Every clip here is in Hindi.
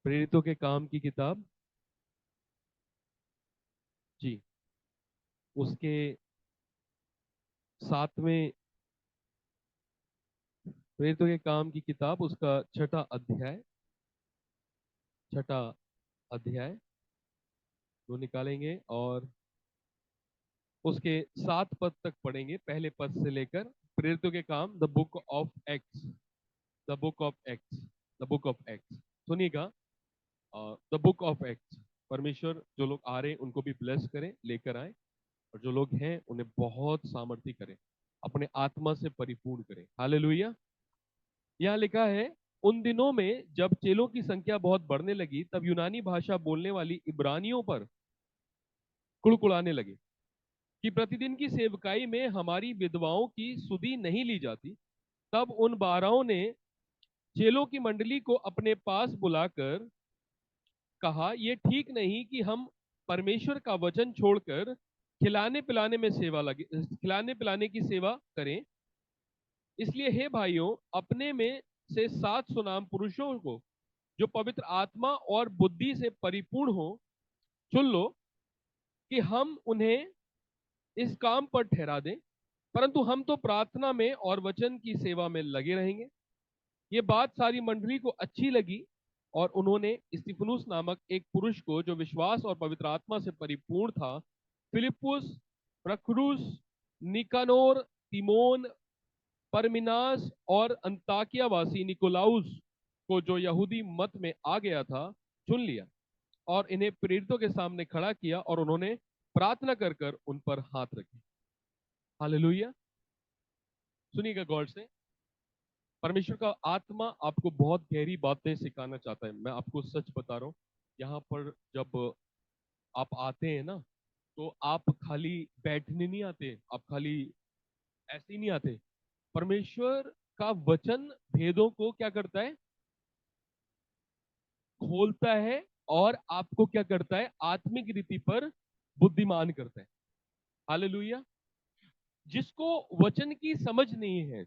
प्रेरितों के काम की किताब जी, उसके 7वें प्रेरितों के काम की किताब उसका छठा अध्याय वो निकालेंगे और उसके 7 पद तक पढ़ेंगे, पहले पद से लेकर। प्रेरितों के काम, the book of acts, the book of acts, the book of acts. सुनिएगा, द बुक ऑफ एक्ट्स। परमेश्वर जो लोग आ रहे हैं उनको भी ब्लेस करें, लेकर आए, और जो लोग हैं उन्हें बहुत सामर्थ्य करें, अपने आत्मा से परिपूर्ण करें। हालेलुया। यहाँ लिखा है, उन दिनों में जब चेलों की संख्या बहुत बढ़ने लगी, तब यूनानी भाषा बोलने वाली इब्रानियों पर कुड़कुड़ाने लगे कि प्रतिदिन की सेवकाई में हमारी विधवाओं की सुधि नहीं ली जाती। तब उन 12 ने चेलों की मंडली को अपने पास बुलाकर कहा, यह ठीक नहीं कि हम परमेश्वर का वचन छोड़कर खिलाने पिलाने की सेवा करें। इसलिए हे भाइयों, अपने में से 7 सुनाम पुरुषों को जो पवित्र आत्मा और बुद्धि से परिपूर्ण हो चुन लो, कि हम उन्हें इस काम पर ठहरा दें। परंतु हम तो प्रार्थना में और वचन की सेवा में लगे रहेंगे। ये बात सारी मंडली को अच्छी लगी, और उन्होंने स्तिफनुस नामक एक पुरुष को, जो विश्वास और पवित्र आत्मा से परिपूर्ण था, फिलिपुस, प्रखुरुस, निकानोर, तिमोन, परमिनास और अंताकिया वासी निकोलाउस को, जो यहूदी मत में आ गया था, चुन लिया और इन्हें प्रेरितों के सामने खड़ा किया, और उन्होंने प्रार्थना कर कर उन पर हाथ रखे। हालेलुया। सुनिएगा गौर से, परमेश्वर का आत्मा आपको बहुत गहरी बातें सिखाना चाहता है। मैं आपको सच बता रहा हूँ, यहाँ पर जब आप आते हैं ना, तो आप खाली बैठने नहीं आते, आप खाली ऐसे ही नहीं आते। परमेश्वर का वचन भेदों को क्या करता है, खोलता है, और आपको क्या करता है, आत्मिक रीति पर बुद्धिमान करता है। हालेलुया। जिसको वचन की समझ नहीं है,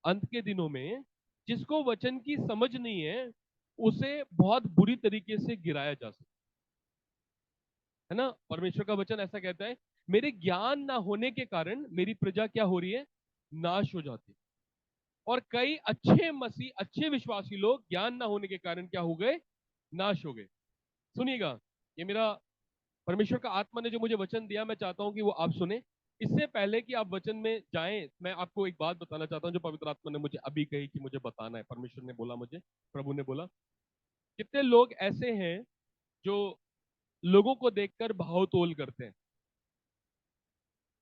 अंत के दिनों में जिसको वचन की समझ नहीं है, उसे बहुत बुरी तरीके से गिराया जा सकता है ना। परमेश्वर का वचन ऐसा कहता है, मेरे ज्ञान ना होने के कारण मेरी प्रजा क्या हो रही है, नाश हो जाती है। और कई अच्छे विश्वासी लोग ज्ञान ना होने के कारण क्या हो गए, नाश हो गए। सुनिएगा, ये मेरा परमेश्वर का आत्मा ने जो मुझे वचन दिया, मैं चाहता हूं कि वो आप सुने। इससे पहले कि आप वचन में जाएं, मैं आपको एक बात बताना चाहता हूं, जो पवित्र आत्मा ने मुझे अभी कही कि मुझे बताना है। परमेश्वर ने बोला मुझे, प्रभु ने बोला, कितने लोग ऐसे हैं जो लोगों को देखकर भाव तोल करते हैं।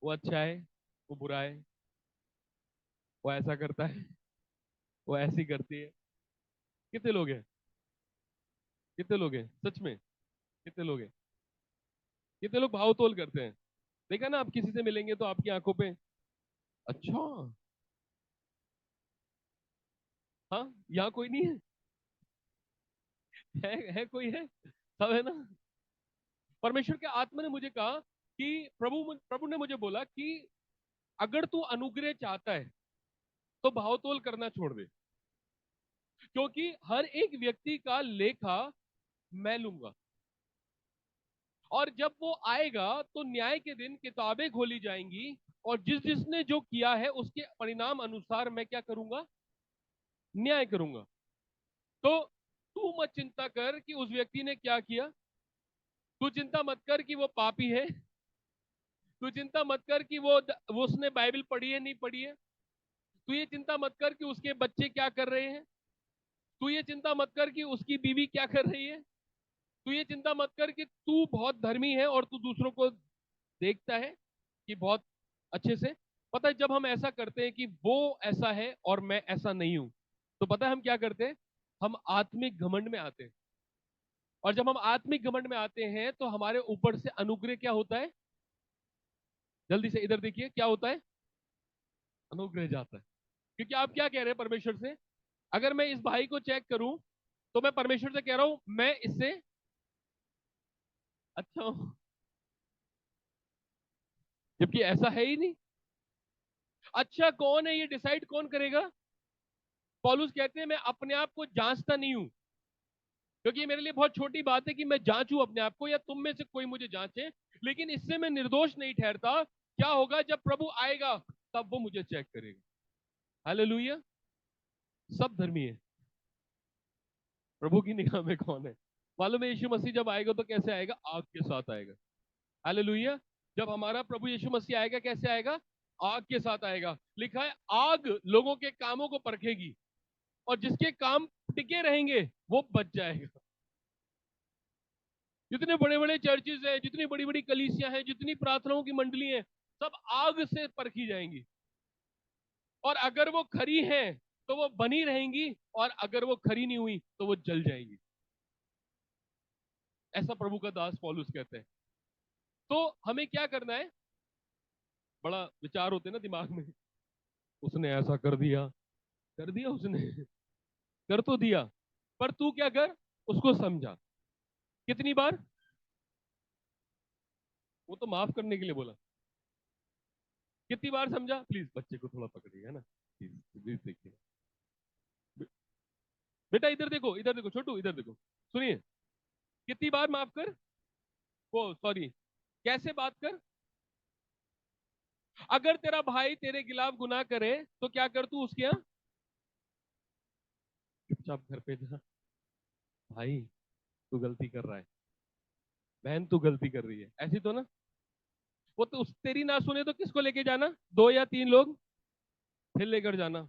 वो अच्छा है, वो बुरा है, वो ऐसा करता है, वो ऐसी करती है। कितने लोग हैं, कितने लोग हैं सच में, कितने लोग हैं, कितने लोग भाव तोल करते हैं। देखा ना, आप किसी से मिलेंगे तो आपकी आंखों पे, अच्छा, हाँ, यहाँ कोई नहीं है, है कोई है, सब है ना। परमेश्वर के आत्मा ने मुझे कहा कि प्रभु प्रभु ने मुझे बोला कि अगर तू अनुग्रह चाहता है तो भावतोल करना छोड़ दे, क्योंकि हर एक व्यक्ति का लेखा मैं लूंगा। और जब वो आएगा तो न्याय के दिन किताबें खोली जाएंगी, और जिस जिसने जो किया है उसके परिणाम अनुसार मैं क्या करूंगा, न्याय करूंगा। तो तू मत चिंता कर कि उस व्यक्ति ने क्या किया, तू चिंता मत कर कि वो पापी है, तू चिंता मत कर कि वो उसने बाइबल पढ़ी है नहीं पढ़ी है, तू ये चिंता मत कर कि उसके बच्चे क्या कर रहे हैं, तू ये चिंता मत कर कि उसकी बीवी क्या कर रही है, तू ये चिंता मत कर कि तू बहुत धर्मी है और तू दूसरों को देखता है कि बहुत अच्छे से। पता है, जब हम ऐसा करते हैं कि वो ऐसा है और मैं ऐसा नहीं हूं, तो पता है हम क्या करते हैं, हम आत्मिक घमंड में आते हैं। और जब हम आत्मिक घमंड में आते हैं तो हमारे ऊपर से अनुग्रह क्या होता है, जल्दी से इधर देखिए क्या होता है, अनुग्रह जाता है। क्योंकि आप क्या कह रहे हैं परमेश्वर से, अगर मैं इस भाई को चेक करूं तो मैं परमेश्वर से कह रहा हूं मैं इससे अच्छा हूं, जबकि ऐसा है ही नहीं। अच्छा कौन है ये डिसाइड कौन करेगा, पौलुस कहते हैं मैं अपने आप को जांचता नहीं हूं। क्योंकि ये मेरे लिए बहुत छोटी बात है कि मैं जांचूं अपने आप को या तुम में से कोई मुझे जांचे, लेकिन इससे मैं निर्दोष नहीं ठहरता। क्या होगा जब प्रभु आएगा, तब वो मुझे चेक करेगा। हालेलुया। सब धर्मी है, प्रभु की निगाह में कौन है? मालूम है यीशु मसीह जब आएगा तो कैसे आएगा? आग के साथ आएगा। हालेलुया। जब हमारा प्रभु यीशु मसीह आएगा कैसे आएगा? आग के साथ आएगा। लिखा है आग लोगों के कामों को परखेगी, और जिसके काम टिके रहेंगे वो बच जाएगा। जितने बड़े बड़े चर्चेज हैं, जितनी बड़ी बड़ी कलीसियां हैं, जितनी प्रार्थनाओं की मंडली हैं, सब आग से परखी जाएंगी। और अगर वो खरी हैं तो वो बनी रहेंगी, और अगर वो खरी नहीं हुई तो वो जल जाएंगी। ऐसा प्रभु का दास पौलुस कहते हैं। तो हमें क्या करना है? बड़ा विचार होते हैं ना दिमाग में, उसने ऐसा कर दिया उसने, कर तो दिया, पर तू क्या कर, उसको समझा। कितनी बार? वो तो माफ करने के लिए बोला। कितनी बार समझा? प्लीज बच्चे को थोड़ा पकड़िएगा ना, प्लीज प्लीज देखिए। बेटा इधर देखो छोटू, इधर देखो, सुनिए। कितनी बार माफ कर, वो सॉरी, कैसे बात कर? अगर तेरा भाई तेरे खिलाफ गुनाह करे तो क्या कर तू उसके यहाँ? चुपचाप घर पे जा। भाई तू गलती कर रहा है, बहन तू गलती कर रही है, ऐसी तो ना। वो तो तेरी ना सुने तो किसको लेके जाना? दो या तीन लोग फिर लेकर जाना,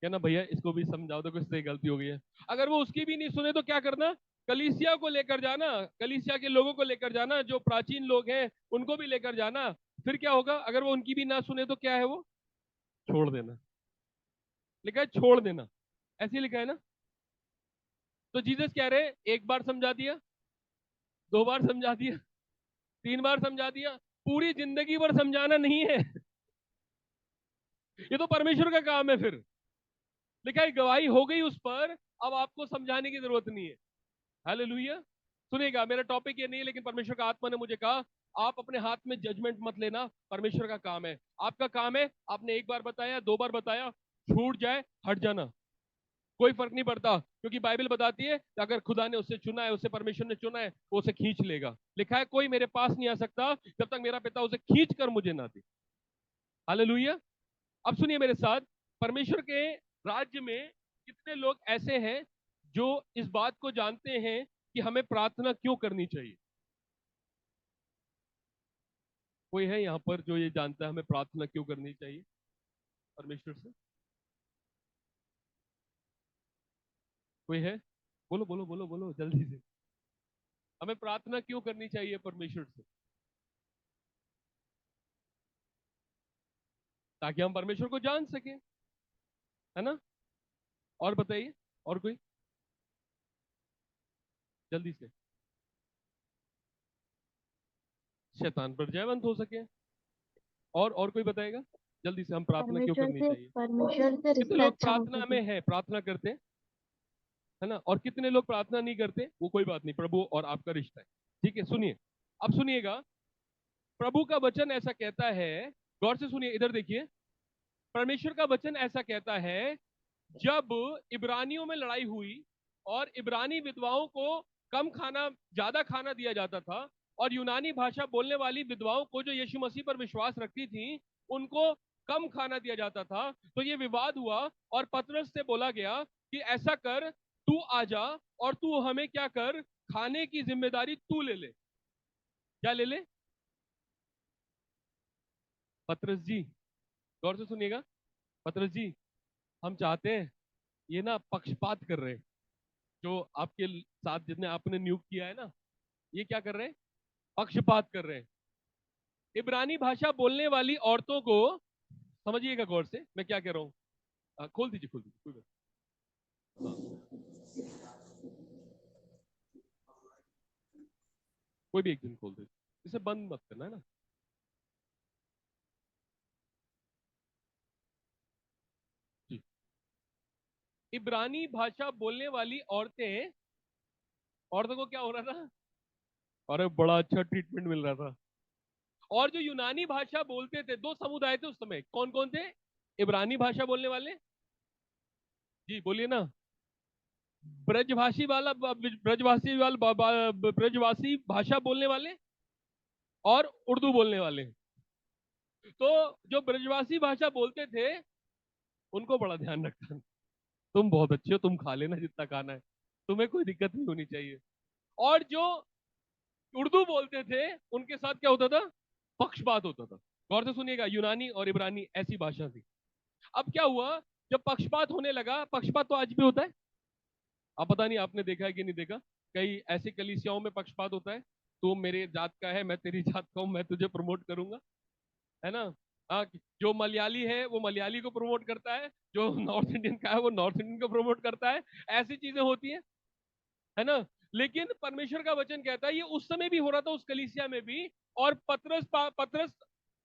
कहना भैया इसको भी समझाओ, तो किससे गलती हो गई है। अगर वो उसकी भी नहीं सुने तो क्या करना? कलीसिया को लेकर जाना, कलीसिया के लोगों को लेकर जाना, जो प्राचीन लोग हैं उनको भी लेकर जाना। फिर क्या होगा? अगर वो उनकी भी ना सुने तो क्या है वो? छोड़ देना। लिखा है छोड़ देना, ऐसे लिखा है ना। तो जीसस कह रहे हैं एक बार समझा दिया, दो बार समझा दिया, तीन बार समझा दिया, पूरी जिंदगी भर समझाना नहीं है। ये तो परमेश्वर का काम है फिर। लिखा है गवाही हो गई उस पर, अब आपको समझाने की जरूरत नहीं है। हालेलुया। सुनिएगा, मेरा टॉपिक ये नहीं है, लेकिन परमेश्वर का आत्मा ने मुझे कहा आप अपने हाथ में जजमेंट मत लेना, परमेश्वर का काम है। आपका काम है, आपने एक बार बताया, दो बार बताया, छूट जाए हट जाना, कोई फर्क नहीं पड़ता। क्योंकि बाइबल बताती है कि अगर खुदा ने उससे चुना है, उससे परमेश्वर ने चुना है, वो उसे खींच लेगा। लिखा है कोई मेरे पास नहीं आ सकता जब तक मेरा पिता उसे खींच कर मुझे ना दे। हालेलुया। अब सुनिए मेरे साथ, परमेश्वर के राज्य में कितने लोग ऐसे हैं जो इस बात को जानते हैं कि हमें प्रार्थना क्यों करनी चाहिए? कोई है यहां पर जो ये जानता है हमें प्रार्थना क्यों करनी चाहिए परमेश्वर से? कोई है? बोलो बोलो बोलो बोलो जल्दी से। हमें प्रार्थना क्यों करनी चाहिए परमेश्वर से? ताकि हम परमेश्वर को जान सके, है ना? और बताइए, और कोई? जल्दी से। शैतान पर जयवंत हो सके। और कोई बताएगा? जल्दी से, हम प्रार्थना क्यों करनी चाहिए? परमेश्वर से कितने रिश्ता लोग अच्छा हो प्रार्थना सके। में है, प्रार्थना करते हैं, है ना? और कितने लोग प्रार्थना नहीं करते? वो कोई बात नहीं, प्रभु और आपका रिश्ता है। ठीक है, सुनिए। अब सुनिएगा, प्रभु का वचन ऐसा कहता है, गौर से सुनिए, इधर देखिए। परमेश्वर का वचन ऐसा कहता है, जब इब्रानियों में लड़ाई हुई और इब्रानी विधवाओं को कम खाना, ज्यादा खाना दिया जाता था, और यूनानी भाषा बोलने वाली विधवाओं को जो यीशु मसीह पर विश्वास रखती थी उनको कम खाना दिया जाता था, तो ये विवाद हुआ। और पतरस से बोला गया कि ऐसा कर, तू आ जा और तू हमें क्या कर, खाने की जिम्मेदारी तू ले ले। क्या ले ले? पतरस जी, गौर से सुनिएगा। पतरस जी, हम चाहते हैं, ये ना पक्षपात कर रहे हैं, जो आपके साथ जितने आपने नियुक्त किया है ना, ये क्या कर रहे हैं? पक्षपात कर रहे हैं। इब्रानी भाषा बोलने वाली औरतों को, समझिएगा गौर से मैं क्या कह रहा हूँ। खोल दीजिए, खोल दीजिए, कोई बात। हाँ, कोई भी एक दिन खोल दीजिए, इसे बंद मत करना, है ना? जी। इब्रानी भाषा बोलने वाली औरतें, औरतों को क्या हो रहा था? अरे बड़ा अच्छा ट्रीटमेंट मिल रहा था। और जो यूनानी भाषा बोलते थे, दो समुदाय थे उस समय, कौन कौन थे? इब्रानी भाषा बोलने वाले, जी बोलिए ना, ब्रजवासी भाषा बोलने वाले और उर्दू बोलने वाले। तो जो ब्रजवासी भाषा बोलते थे उनको बड़ा ध्यान रखता, तुम बहुत अच्छे हो, तुम खा लेना जितना खाना है, तुम्हें कोई दिक्कत नहीं होनी चाहिए। और जो उर्दू बोलते थे उनके साथ क्या होता था? पक्षपात होता था। गौर से सुनिएगा, यूनानी और इब्रानी ऐसी भाषा थी। अब क्या हुआ, जब पक्षपात होने लगा, पक्षपात तो आज भी होता है, अब पता नहीं आपने देखा है कि नहीं देखा, कई ऐसी कलीसियाओं में पक्षपात होता है, तू मेरे जात का है, मैं तेरी जात का हूं, मैं तुझे प्रमोट करूंगा, है ना। हाँ, जो मलयाली है वो मलयाली को प्रमोट करता है, जो नॉर्थ इंडियन का है वो नॉर्थ इंडियन को प्रमोट करता है। ऐसी चीजें होती है ना। लेकिन परमेश्वर का वचन कहता है ये उस समय भी हो रहा था, उस कलीसिया में भी। और पतरस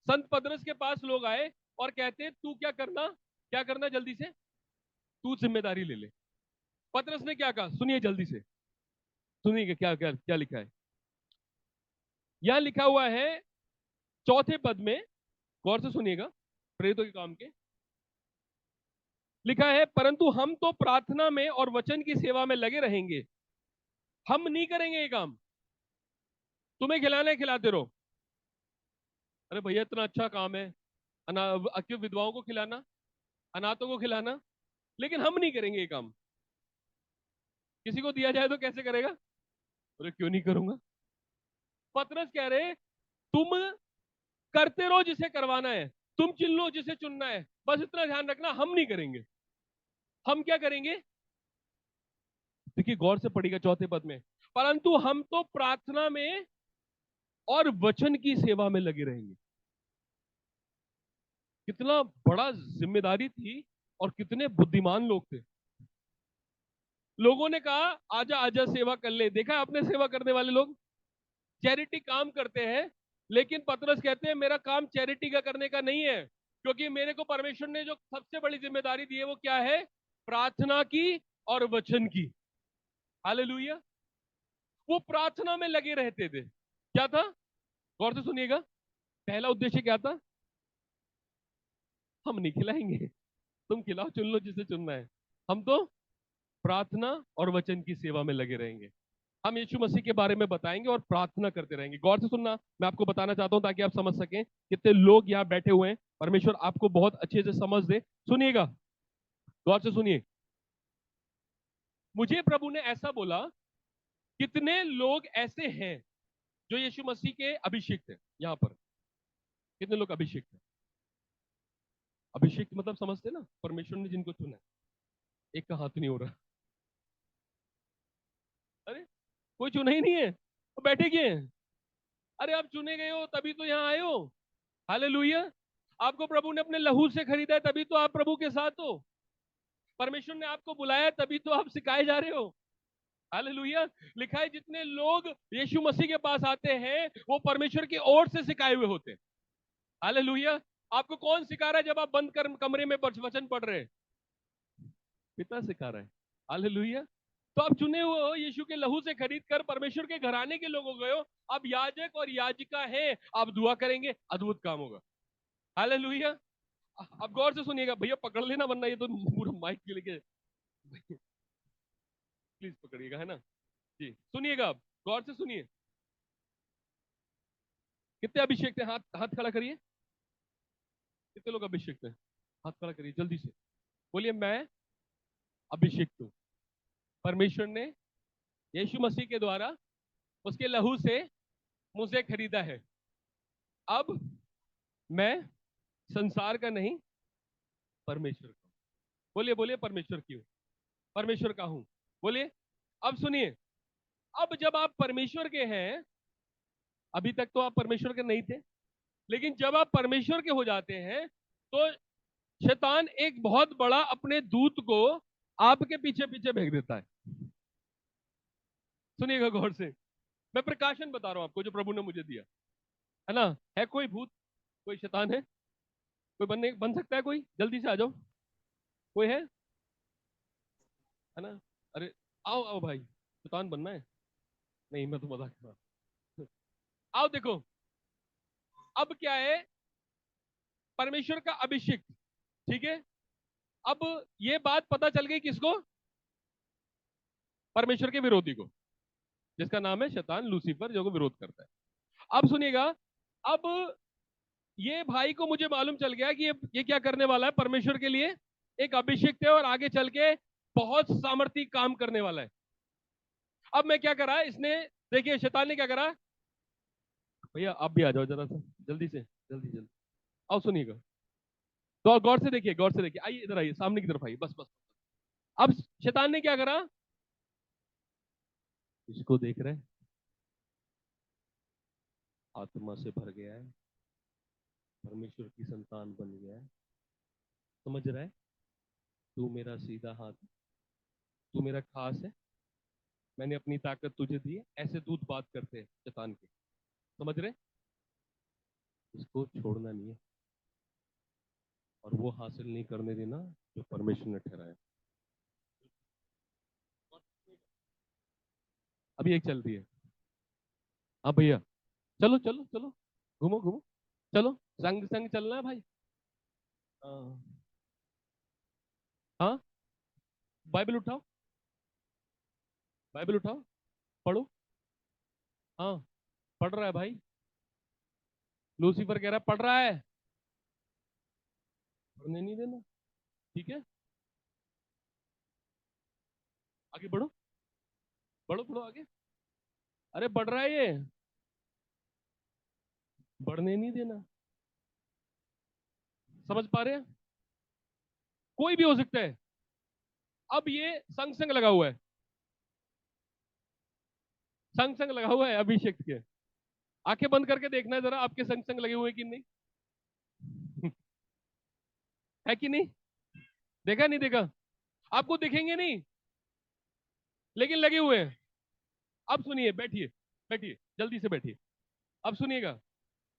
संत पतरस के पास लोग आए और कहते तू क्या करना जल्दी से, तू जिम्मेदारी ले ले। पतरस ने क्या कहा, सुनिए जल्दी से, सुनिए क्या क्या क्या लिखा है। यहां लिखा हुआ है चौथे पद में, गौर से सुनिएगा, प्रेरितों के काम के लिखा है, परंतु हम तो प्रार्थना में और वचन की सेवा में लगे रहेंगे। हम नहीं करेंगे ये काम, तुम्हें खिलाना है खिलाते रहो। अरे भैया इतना अच्छा काम है, क्यों विधवाओं को खिलाना, अनाथों को खिलाना, लेकिन हम नहीं करेंगे ये काम। किसी को दिया जाए तो कैसे करेगा? अरे क्यों नहीं करूंगा। पतरस कह रहे तुम करते रहो जिसे करवाना है, तुम चुन लो जिसे चुनना है, बस इतना ध्यान रखना हम नहीं करेंगे। हम क्या करेंगे? देखिए गौर से पढ़िएगा चौथे पद में, परंतु हम तो प्रार्थना में और वचन की सेवा में लगे रहेंगे। कितना बड़ा जिम्मेदारी थी और कितने बुद्धिमान लोग थे। लोगों ने कहा आजा आजा सेवा कर ले। देखा आपने सेवा करने वाले लोग चैरिटी काम करते हैं, लेकिन पतरस कहते हैं मेरा काम चैरिटी का करने का नहीं है, क्योंकि मेरे को परमेश्वर ने जो सबसे बड़ी जिम्मेदारी दी है वो क्या है? प्रार्थना की और वचन की। हालेलुया। वो प्रार्थना में लगे रहते थे। क्या था? गौर से सुनिएगा, पहला उद्देश्य क्या था? हम नहीं खिलाएंगे, तुम खिलाओ, चुन लो जिसे चुनना है, हम तो प्रार्थना और वचन की सेवा में लगे रहेंगे। हम यीशु मसीह के बारे में बताएंगे और प्रार्थना करते रहेंगे। गौर से सुनना, मैं आपको बताना चाहता हूं ताकि आप समझ सकें। कितने लोग यहाँ बैठे हुए हैं, परमेश्वर आपको बहुत अच्छे से समझ दे। सुनिएगा, गौर से सुनिए। मुझे प्रभु ने ऐसा बोला, कितने लोग ऐसे हैं जो यीशु मसीह के अभिषिक्त हैं यहाँ पर? कितने लोग अभिषिक्त हैं? अभिषेक मतलब समझते ना, परमेश्वर ने जिनको चुना है। एक का हाथ नहीं हो रहा। अरे कोई चुना ही नहीं है तो बैठे क्यों हैं? अरे आप चुने गए हो तभी तो यहाँ आए हो। हालेलुया। आपको प्रभु ने अपने लहू से खरीदा है तभी तो आप प्रभु के साथ हो। परमेश्वर ने आपको बुलाया है तभी तो आप सिखाए जा रहे हो। हालेलुया। लिखा है जितने लोग यीशु मसीह के पास आते हैं वो परमेश्वर की ओर से सिखाए हुए होते हैं। हालेलुया। आपको कौन सिखा रहा है जब आप बंद कर कमरे में वचन पढ़ रहे हैं? पिता सिखा रहा है। हालेलुया। तो आप चुने हुए हो, यीशु के लहू से खरीद कर परमेश्वर के घराने के लोग हो गए हो। अब याजक और याजिका है, आप दुआ करेंगे, अद्भुत काम होगा। हालेलुया। अब गौर से सुनिएगा, भैया पकड़ लेना वरना ये तो पूरा माइक के लेके प्लीज पकड़िएगा, है ना। जी सुनिएगा, अब गौर से सुनिए। कितने अभिषेक थे? हाथ हाथ खड़ा करिए। कितने लोग अभिषेक थे? हाथ खड़ा करिए जल्दी से, बोलिए मैं अभिषेक हूं। परमेश्वर ने यीशु मसीह के द्वारा उसके लहू से मुझे खरीदा है। अब मैं संसार का नहीं, परमेश्वर का। बोलिए बोलिए, परमेश्वर की हूं, परमेश्वर का हूं। बोलिए। अब सुनिए, अब जब आप परमेश्वर के हैं, अभी तक तो आप परमेश्वर के नहीं थे, लेकिन जब आप परमेश्वर के हो जाते हैं तो शैतान एक बहुत बड़ा अपने दूत को आपके पीछे पीछे भेज देता है। सुनिएगा गौर से, मैं प्रकाशन बता रहा हूं आपको जो प्रभु ने मुझे दिया, है ना। है कोई भूत, कोई शैतान है? कोई बन सकता है? कोई जल्दी से आ जाओ। कोई है ना। अरे आओ आओ भाई, शैतान बनना है? नहीं मैं तो मजाक कर रहा हूं। आओ देखो, अब क्या है, परमेश्वर का अभिषेक, ठीक है। अब ये बात पता चल गई किसको? परमेश्वर के विरोधी को, जिसका नाम है शैतान लूसीफर, जो को विरोध करता है। अब सुनिएगा, अब ये भाई को मुझे मालूम चल गया कि ये क्या करने वाला है, परमेश्वर के लिए एक अभिषेक है और आगे चल के बहुत सामर्थी काम करने वाला है। अब मैं क्या करा इसने, देखिए शैतान ने क्या करा, भैया आप भी आ जाओ जरा सा, जल्दी से, जल्दी जल्दी आओ, सुनिएगा। तो गौर से देखिए, गौर से देखिए, आइए इधर आइए, सामने की तरफ आइए, बस बस। अब शैतान ने क्या करा, इसको देख रहे, आत्मा से भर गया है, परमेश्वर की संतान बन गया है, समझ रहा है, तू मेरा सीधा हाथ, तू मेरा खास है, मैंने अपनी ताकत तुझे दी है, ऐसे दूत बात करते हैं शैतान के, समझ रहे, इसको छोड़ना नहीं है और वो हासिल नहीं करने देना जो परमेश्वर ने ठहराया। अभी एक चल रही है, हाँ भैया, चलो चलो चलो, घूमो घूमो, चलो, संग संग चलना है भाई। हाँ हाँ, बाइबल उठाओ, बाइबल उठाओ, पढ़ो। हाँ, पढ़ रहा है भाई, लूसीफर कह रहा है पढ़ रहा है, पढ़ने नहीं देना, ठीक है, आगे बढ़ो, बढ़ो बढ़ो आगे, अरे बढ़ रहा है ये, बढ़ने नहीं देना, समझ पा रहे हैं, कोई भी हो सकता है। अब ये संग संग लगा हुआ है, संग संग लगा हुआ है अभिषेक के, आंखें बंद करके देखना है जरा, आपके संग संग लगे हुए कि नहीं। है कि नहीं, देखा नहीं देखा, आपको दिखेंगे नहीं लेकिन लगे हुए हैं। अब सुनिए, बैठिए, बैठिए, जल्दी से बैठिए। अब सुनिएगा,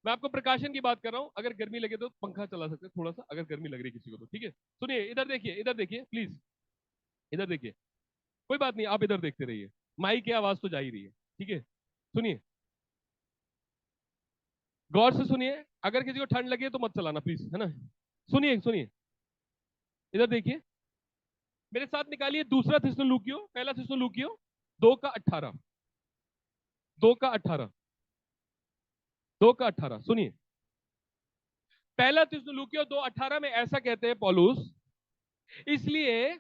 मैं आपको प्रकाशन की बात कर रहा हूं, अगर गर्मी लगे तो पंखा चला सकते हैं थोड़ा सा, अगर गर्मी लग रही है किसी को तो, ठीक है। सुनिए, इधर देखिए, इधर देखिए प्लीज, इधर देखिए, कोई बात नहीं, आप इधर देखते रहिए, माइक की आवाज तो जा ही रही है, ठीक है। सुनिए, गौर से सुनिए, अगर किसी को ठंड लगे तो मत चलाना प्लीज, है ना। सुनिए सुनिए, इधर देखिए, मेरे साथ निकालिए दूसरा थिस्सलुकियों, पहला थिस्सलुकियों 2:18, 2:18, 2:18, सुनिए, पहला थिस्सलुकियों 2:18 में ऐसा कहते हैं पौलुस, इसलिए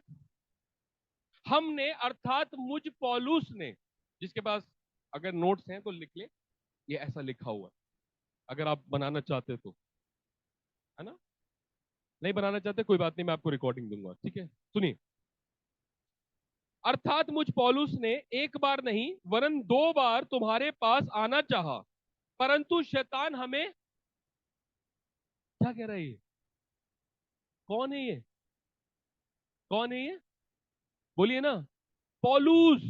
हमने, अर्थात मुझ पौलुस ने, जिसके पास अगर नोट्स हैं तो लिख ले, ये ऐसा लिखा हुआ है, अगर आप बनाना चाहते तो, है ना, नहीं बनाना चाहते कोई बात नहीं, मैं आपको रिकॉर्डिंग दूंगा, ठीक है। सुनिए, अर्थात मुझ पौलुस ने एक बार नहीं वरन 2 बार तुम्हारे पास आना चाहा, परंतु शैतान हमें, क्या कह रहा है ये, कौन है ये, कौन है ये, बोलिए ना, पौलुस,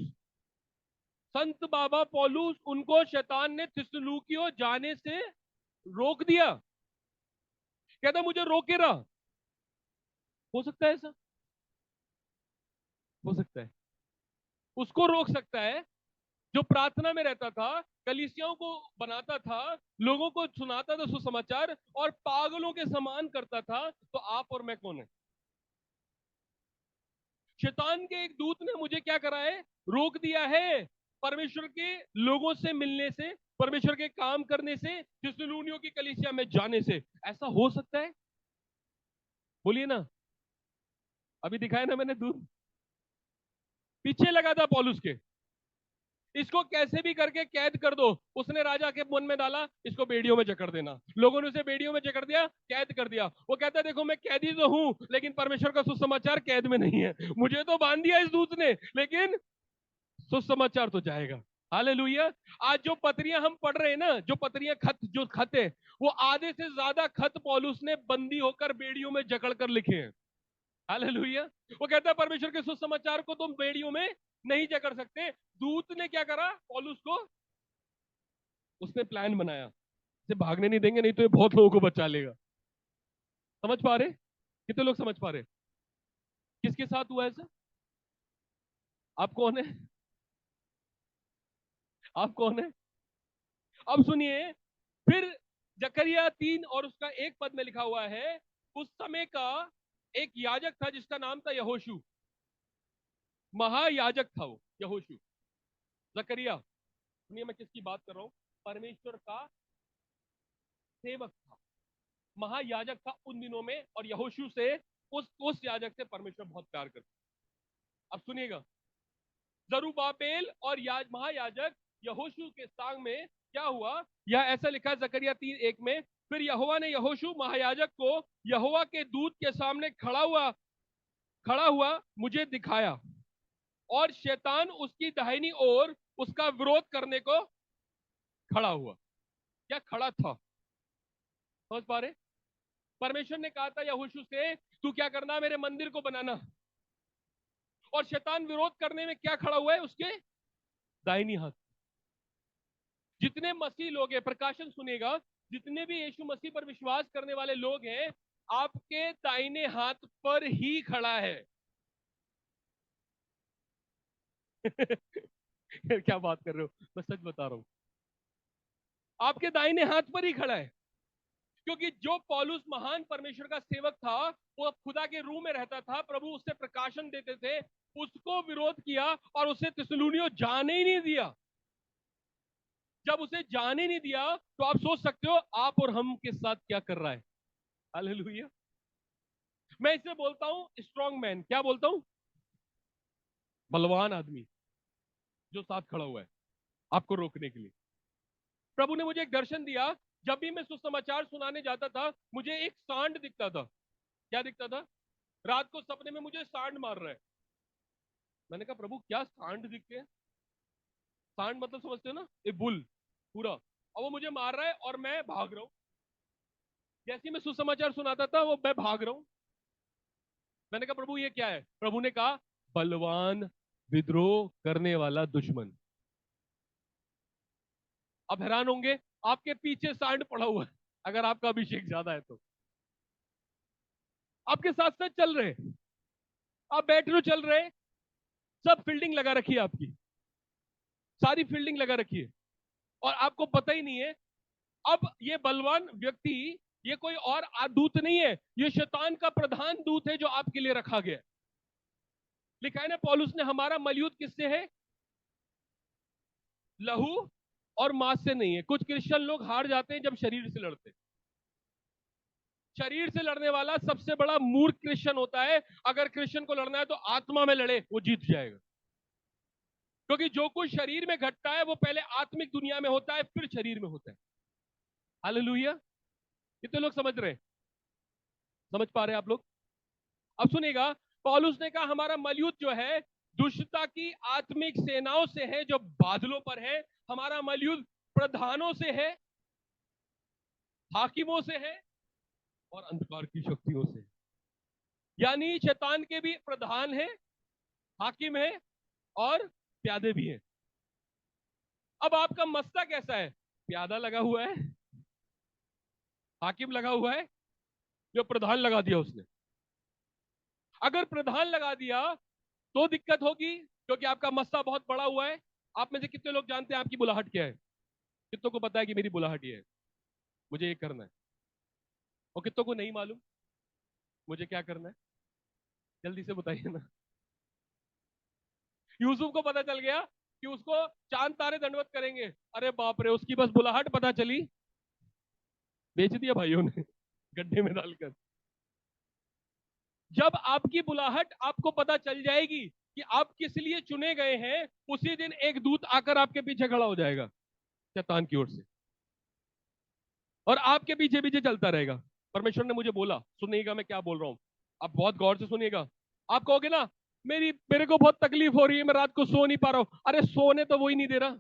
संत बाबा पौलुस, उनको शैतान ने थिस्सलुकियों जाने से रोक दिया, कहता मुझे रोके रहा, हो सकता है ऐसा, हो सकता है, उसको रोक सकता है जो प्रार्थना में रहता था, कलीसियाओं को बनाता था, लोगों को सुनाता था सुसमाचार और पागलों के समान करता था, तो आप और मैं कौन है। शैतान के एक दूत ने मुझे क्या करा है, रोक दिया है परमेश्वर के लोगों से मिलने से, परमेश्वर के काम करने से, थिस्सलुनियों की कलीसिया में जाने से। ऐसा हो सकता है, बोलिए ना, अभी दिखाया ना मैंने दूत, पीछे लगा था पौलुस के, इसको कैसे भी करके कैद कर दो, उसने राजा के मन में डाला, इसको बेड़ियों में जकड़ देना, लोगों ने उसे बेड़ियों में जकड़ दिया, कैद कर दिया, वो कहता है देखो मैं कैदी तो हूं लेकिन परमेश्वर का सुसमाचार कैद में नहीं है, मुझे तो बांध दिया इस दूत ने लेकिन सुसमाचार तो जाएगा। हालेलुया। आज जो पत्रियां हम पढ़ रहे हैं ना, जो पत्रियां, खत जो खत है, वो आधे से ज्यादा खत पौलुस ने बंदी होकर बेड़ियों में जकड़ कर लिखे हैं। हालेलुया। वो कहता है परमेश्वर के सुसमाचार को तुम बेड़ियों में नहीं जकड़ सकते। दूत ने क्या करा, पौलुस को, उसने प्लान बनाया, इसे भागने नहीं देंगे, नहीं तो ये बहुत लोगों को बचा लेगा। समझ पा रहे, कितने लोग समझ पा रहे, किसके साथ हुआ ऐसा, आप कौन है, आप कौन है। अब सुनिए, फिर जकरिया 3 और उसका 1 पद में लिखा हुआ है, उस समय का एक याजक था जिसका नाम था यहोशू, महायाजक था वो, यहोशू। जकरिया, सुनिए मैं किसकी बात कर रहा हूं, परमेश्वर का सेवक था, महायाजक था उन दिनों में, और यहोशू से, उस याजक से परमेश्वर बहुत प्यार करता। अब सुनिएगा, जरुब्बाबेल और महायाजक यहोशू के संग में क्या हुआ, यह ऐसा लिखा है जकरिया 3:1 में, फिर यहोवा ने यहोशू महायाजक को यहोवा के दूत के सामने खड़ा हुआ मुझे दिखाया, और शैतान उसकी दाहिनी ओर उसका विरोध करने को खड़ा हुआ। क्या खड़ा था? समझ पा रहे? परमेश्वर ने कहा था यहोशू से, तू क्या करना, मेरे मंदिर को बनाना, और शैतान विरोध करने में क्या खड़ा हुआ है, उसके दाहिनी हाथ। जितने मसीह लोग हैं, प्रकाशन सुनेगा, जितने भी यीशु मसीह पर विश्वास करने वाले लोग हैं, आपके दाहिने हाथ पर ही खड़ा है। क्या बात कर रहे हो, मैं सच बता रहा हूं, आपके दाहिने हाथ पर ही खड़ा है। क्योंकि जो पौलुस महान परमेश्वर का सेवक था, वो खुदा के रूह में रहता था, प्रभु उससे प्रकाशन देते थे, उसको विरोध किया और उसे थिस्सलुनीयों जाने ही नहीं दिया। जब उसे जाने नहीं दिया, तो आप सोच सकते हो आप और हम के साथ क्या कर रहा है। हालेलुया। मैं इसे बोलता हूं स्ट्रॉन्ग मैन। क्या बोलता हूं? बलवान आदमी जो साथ खड़ा हुआ है आपको रोकने के लिए। प्रभु ने मुझे एक दर्शन दिया, जब भी मैं सुसमाचार सुनाने जाता था, मुझे एक सांड दिखता था। क्या दिखता था? रात को सपने में मुझे सांड मार रहा है। मैंने कहा प्रभु क्या सांड दिखते हैं? सांड मतलब समझते हो ना, ए बुल पूरा, और वो मुझे मार रहा है और मैं भाग रहा हूं। जैसे ही मैं सुसमाचार सुनाता था, वो मैं भाग रहा हूं। मैंने कहा प्रभु ये क्या है? प्रभु ने कहा बलवान विद्रोह करने वाला दुश्मन। अब हैरान होंगे, आपके पीछे सांड पड़ा हुआ है, अगर आपका अभिषेक ज्यादा है तो। आपके साथ साथ चल रहे, आप बैठ रहे हो, चल रहे, सब फील्डिंग लगा रखी है आपकी, सारी फील्डिंग लगा रखी है, और आपको पता ही नहीं है। अब ये बलवान व्यक्ति, ये कोई और दूत नहीं है, ये शैतान का प्रधान दूत है जो आपके लिए रखा गया है। लिखा है ना पौलुस ने, हमारा मलयुद्ध किससे है? लहू और मांस से नहीं है। कुछ क्रिश्चियन लोग हार जाते हैं जब शरीर से लड़ते हैं। शरीर से लड़ने वाला सबसे बड़ा मूर्ख क्रिश्चियन होता है। अगर क्रिश्चियन को लड़ना है तो आत्मा में लड़े, वो जीत जाएगा। क्योंकि जो कुछ शरीर में घटता है वो पहले आत्मिक दुनिया में होता है, फिर शरीर में होता है। हालेलुया। कितने लोग समझ रहे हैं? समझ पा रहे हैं आप लोग? अब सुनिएगा, पौलुस ने कहा हमारा मलयुद्ध जो है दुष्टता की आत्मिक सेनाओं से है जो बादलों पर है। हमारा मलयुद्ध प्रधानों से है, हाकिमों से है, और अंधकार की शक्तियों से। यानी शैतान के भी प्रधान है, हाकिम है, और प्यादे भी हैं। अब आपका मस्ता कैसा है? प्यादा लगा हुआ है, हाकिम लगा हुआ है, जो प्रधान लगा दिया उसने। अगर प्रधान लगा दिया तो दिक्कत होगी, क्योंकि आपका मस्ता बहुत बड़ा हुआ है। आप में से कितने लोग जानते हैं आपकी बुलाहट क्या है? कितनों को पता है कि मेरी बुलाहट ये है, मुझे ये करना है? और कितनों को नहीं मालूम मुझे क्या करना है? जल्दी से बताइए ना। यूसुफ को पता चल गया कि उसको चांद तारे दंडवत करेंगे। अरे बाप रे, उसकी बस बुलाहट पता चली, बेच दिया भाइयों ने गड्ढे में डालकर। जब आपकी बुलाहट आपको पता चल जाएगी कि आप किस लिए चुने गए हैं, उसी दिन एक दूत आकर आपके पीछे खड़ा हो जाएगा शैतान की ओर से, और आपके पीछे पीछे चलता रहेगा। परमेश्वर ने मुझे बोला, सुनिएगा मैं क्या बोल रहा हूं, आप बहुत गौर से सुनिएगा। आप कहोगे ना, मेरे को बहुत तकलीफ हो रही है, मैं रात को सो नहीं पा रहा हूं। अरे सोने तो वही नहीं दे रहा।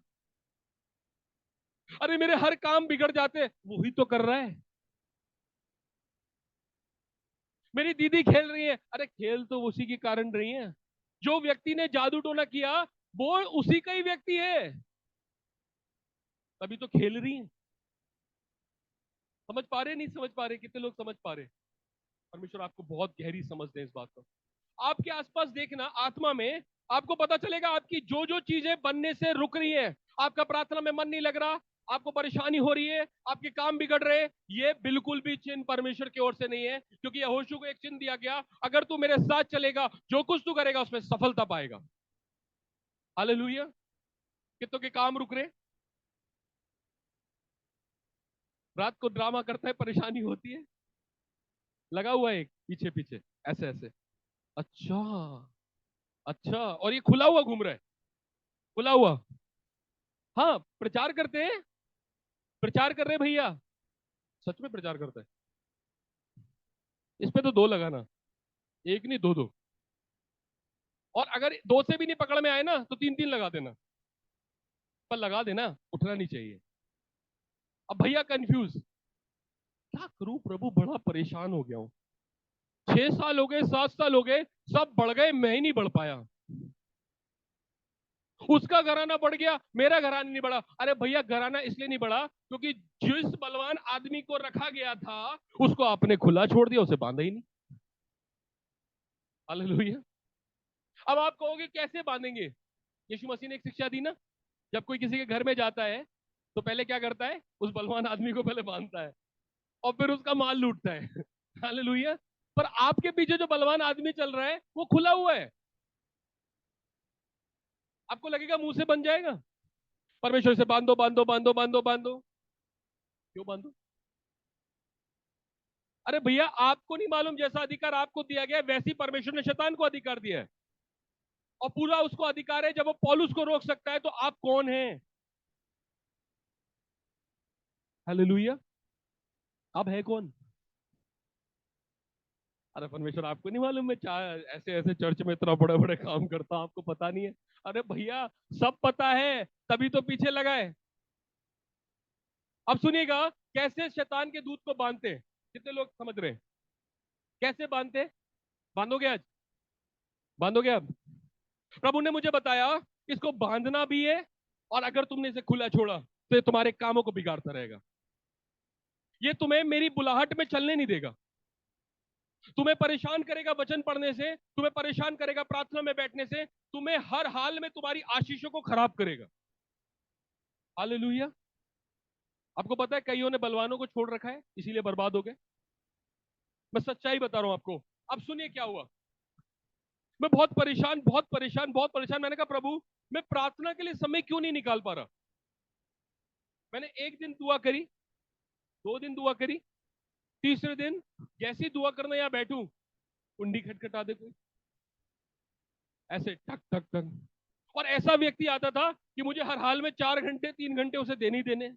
अरे मेरे हर काम बिगड़ जाते, वही तो कर रहा है। मेरी दीदी खेल रही है, अरे खेल तो उसी के कारण रही है। जो व्यक्ति ने जादू टोना किया, वो उसी का ही व्यक्ति है, तभी तो खेल रही है। समझ पा रहे? नहीं समझ पा रहे? कितने लोग समझ पा रहे? परमेश्वर आपको बहुत गहरी समझ दे इस बात को। आपके आसपास देखना, आत्मा में आपको पता चलेगा आपकी जो जो चीजें बनने से रुक रही है। आपका प्रार्थना में मन नहीं लग रहा, आपको परेशानी हो रही है, आपके काम बिगड़ रहे, ये बिल्कुल भी चिन्ह परमेश्वर की ओर से नहीं है। क्योंकि यहोशू को एक चिन्ह दिया गया, अगर तू मेरे साथ चलेगा, जो कुछ तू करेगा उसमें सफलता पाएगा। हालेलुया। कितनों के काम रुक रहे, रात को ड्रामा करता है, परेशानी होती है, लगा हुआ है एक पीछे पीछे, ऐसे ऐसे। अच्छा, अच्छा, और ये खुला हुआ घूम रहा है, खुला हुआ। हाँ, प्रचार करते हैं, प्रचार कर रहे हैं भैया, सच में प्रचार करता है। इस पे तो दो लगाना, एक नहीं दो दो, और अगर दो से भी नहीं पकड़ में आए ना तो तीन तीन लगा देना, पर लगा देना, उठना नहीं चाहिए। अब भैया कंफ्यूज, क्या करूं प्रभु, बड़ा परेशान हो गया हूं, 6 साल हो गए, 7 साल हो गए, सब बढ़ गए, मैं ही नहीं बढ़ पाया। उसका घराना बढ़ गया, मेरा घराना नहीं बढ़ा। अरे भैया, घराना इसलिए नहीं बढ़ा क्योंकि जिस बलवान आदमी को रखा गया था उसको आपने खुला छोड़ दिया, उसे बांधा ही नहीं। हालेलुया। अब आप कहोगे कैसे बांधेंगे? यीशु मसीह ने एक शिक्षा दी ना, जब कोई किसी के घर में जाता है तो पहले क्या करता है, उस बलवान आदमी को पहले बांधता है और फिर उसका माल लूटता है। हालेलुया। पर आपके पीछे जो बलवान आदमी चल रहा है वो खुला हुआ है, आपको लगेगा मुंह से बन जाएगा। परमेश्वर से बांधो बांधो बांधो बांधो बांधो, क्यों बांधो? अरे भैया, आपको नहीं मालूम जैसा अधिकार आपको दिया गया है वैसी परमेश्वर ने शैतान को अधिकार दिया है, और पूरा उसको अधिकार है। जब वो पौलुस को रोक सकता है तो आप कौन हैं? हालेलुया। आप है कौन? अरे परमेश्वर, आपको नहीं मालूम मैं ऐसे ऐसे चर्च में इतना बड़े बड़े काम करता हूं, आपको पता नहीं है? अरे भैया, सब पता है, तभी तो पीछे लगा है। अब सुनिएगा, कैसे शैतान के दूत को बांधते हैं। कितने लोग समझ रहे हैं कैसे बांधते हैं? बांधोगे आज? बांधोगे अब? प्रभु ने मुझे बताया, इसको बांधना भी है, और अगर तुमने इसे खुला छोड़ा तो ये तुम्हारे कामों को बिगाड़ता रहेगा। ये तुम्हें मेरी बुलाहट में चलने नहीं देगा, तुम्हें परेशान करेगा वचन पढ़ने से, तुम्हें परेशान करेगा प्रार्थना में बैठने से, तुम्हें हर हाल में तुम्हारी आशीषों को खराब करेगा। हालेलुया। आपको पता है कईयों ने बलवानों को छोड़ रखा है, इसीलिए बर्बाद हो गए। मैं सच्चाई बता रहा हूं आपको। अब सुनिए क्या हुआ। मैं बहुत परेशान, बहुत परेशान, बहुत परेशान। मैंने कहा प्रभु, मैं प्रार्थना के लिए समय क्यों नहीं निकाल पा रहा? मैंने एक दिन दुआ करी, 2 दिन दुआ करी, तीसरे दिन जैसी दुआ करने यहां बैठूं, कुंडी खटखटा दे कोई, ऐसे ठक ठक ठक। और ऐसा व्यक्ति आता था कि मुझे हर हाल में 4 घंटे 3 घंटे उसे देने ही देने।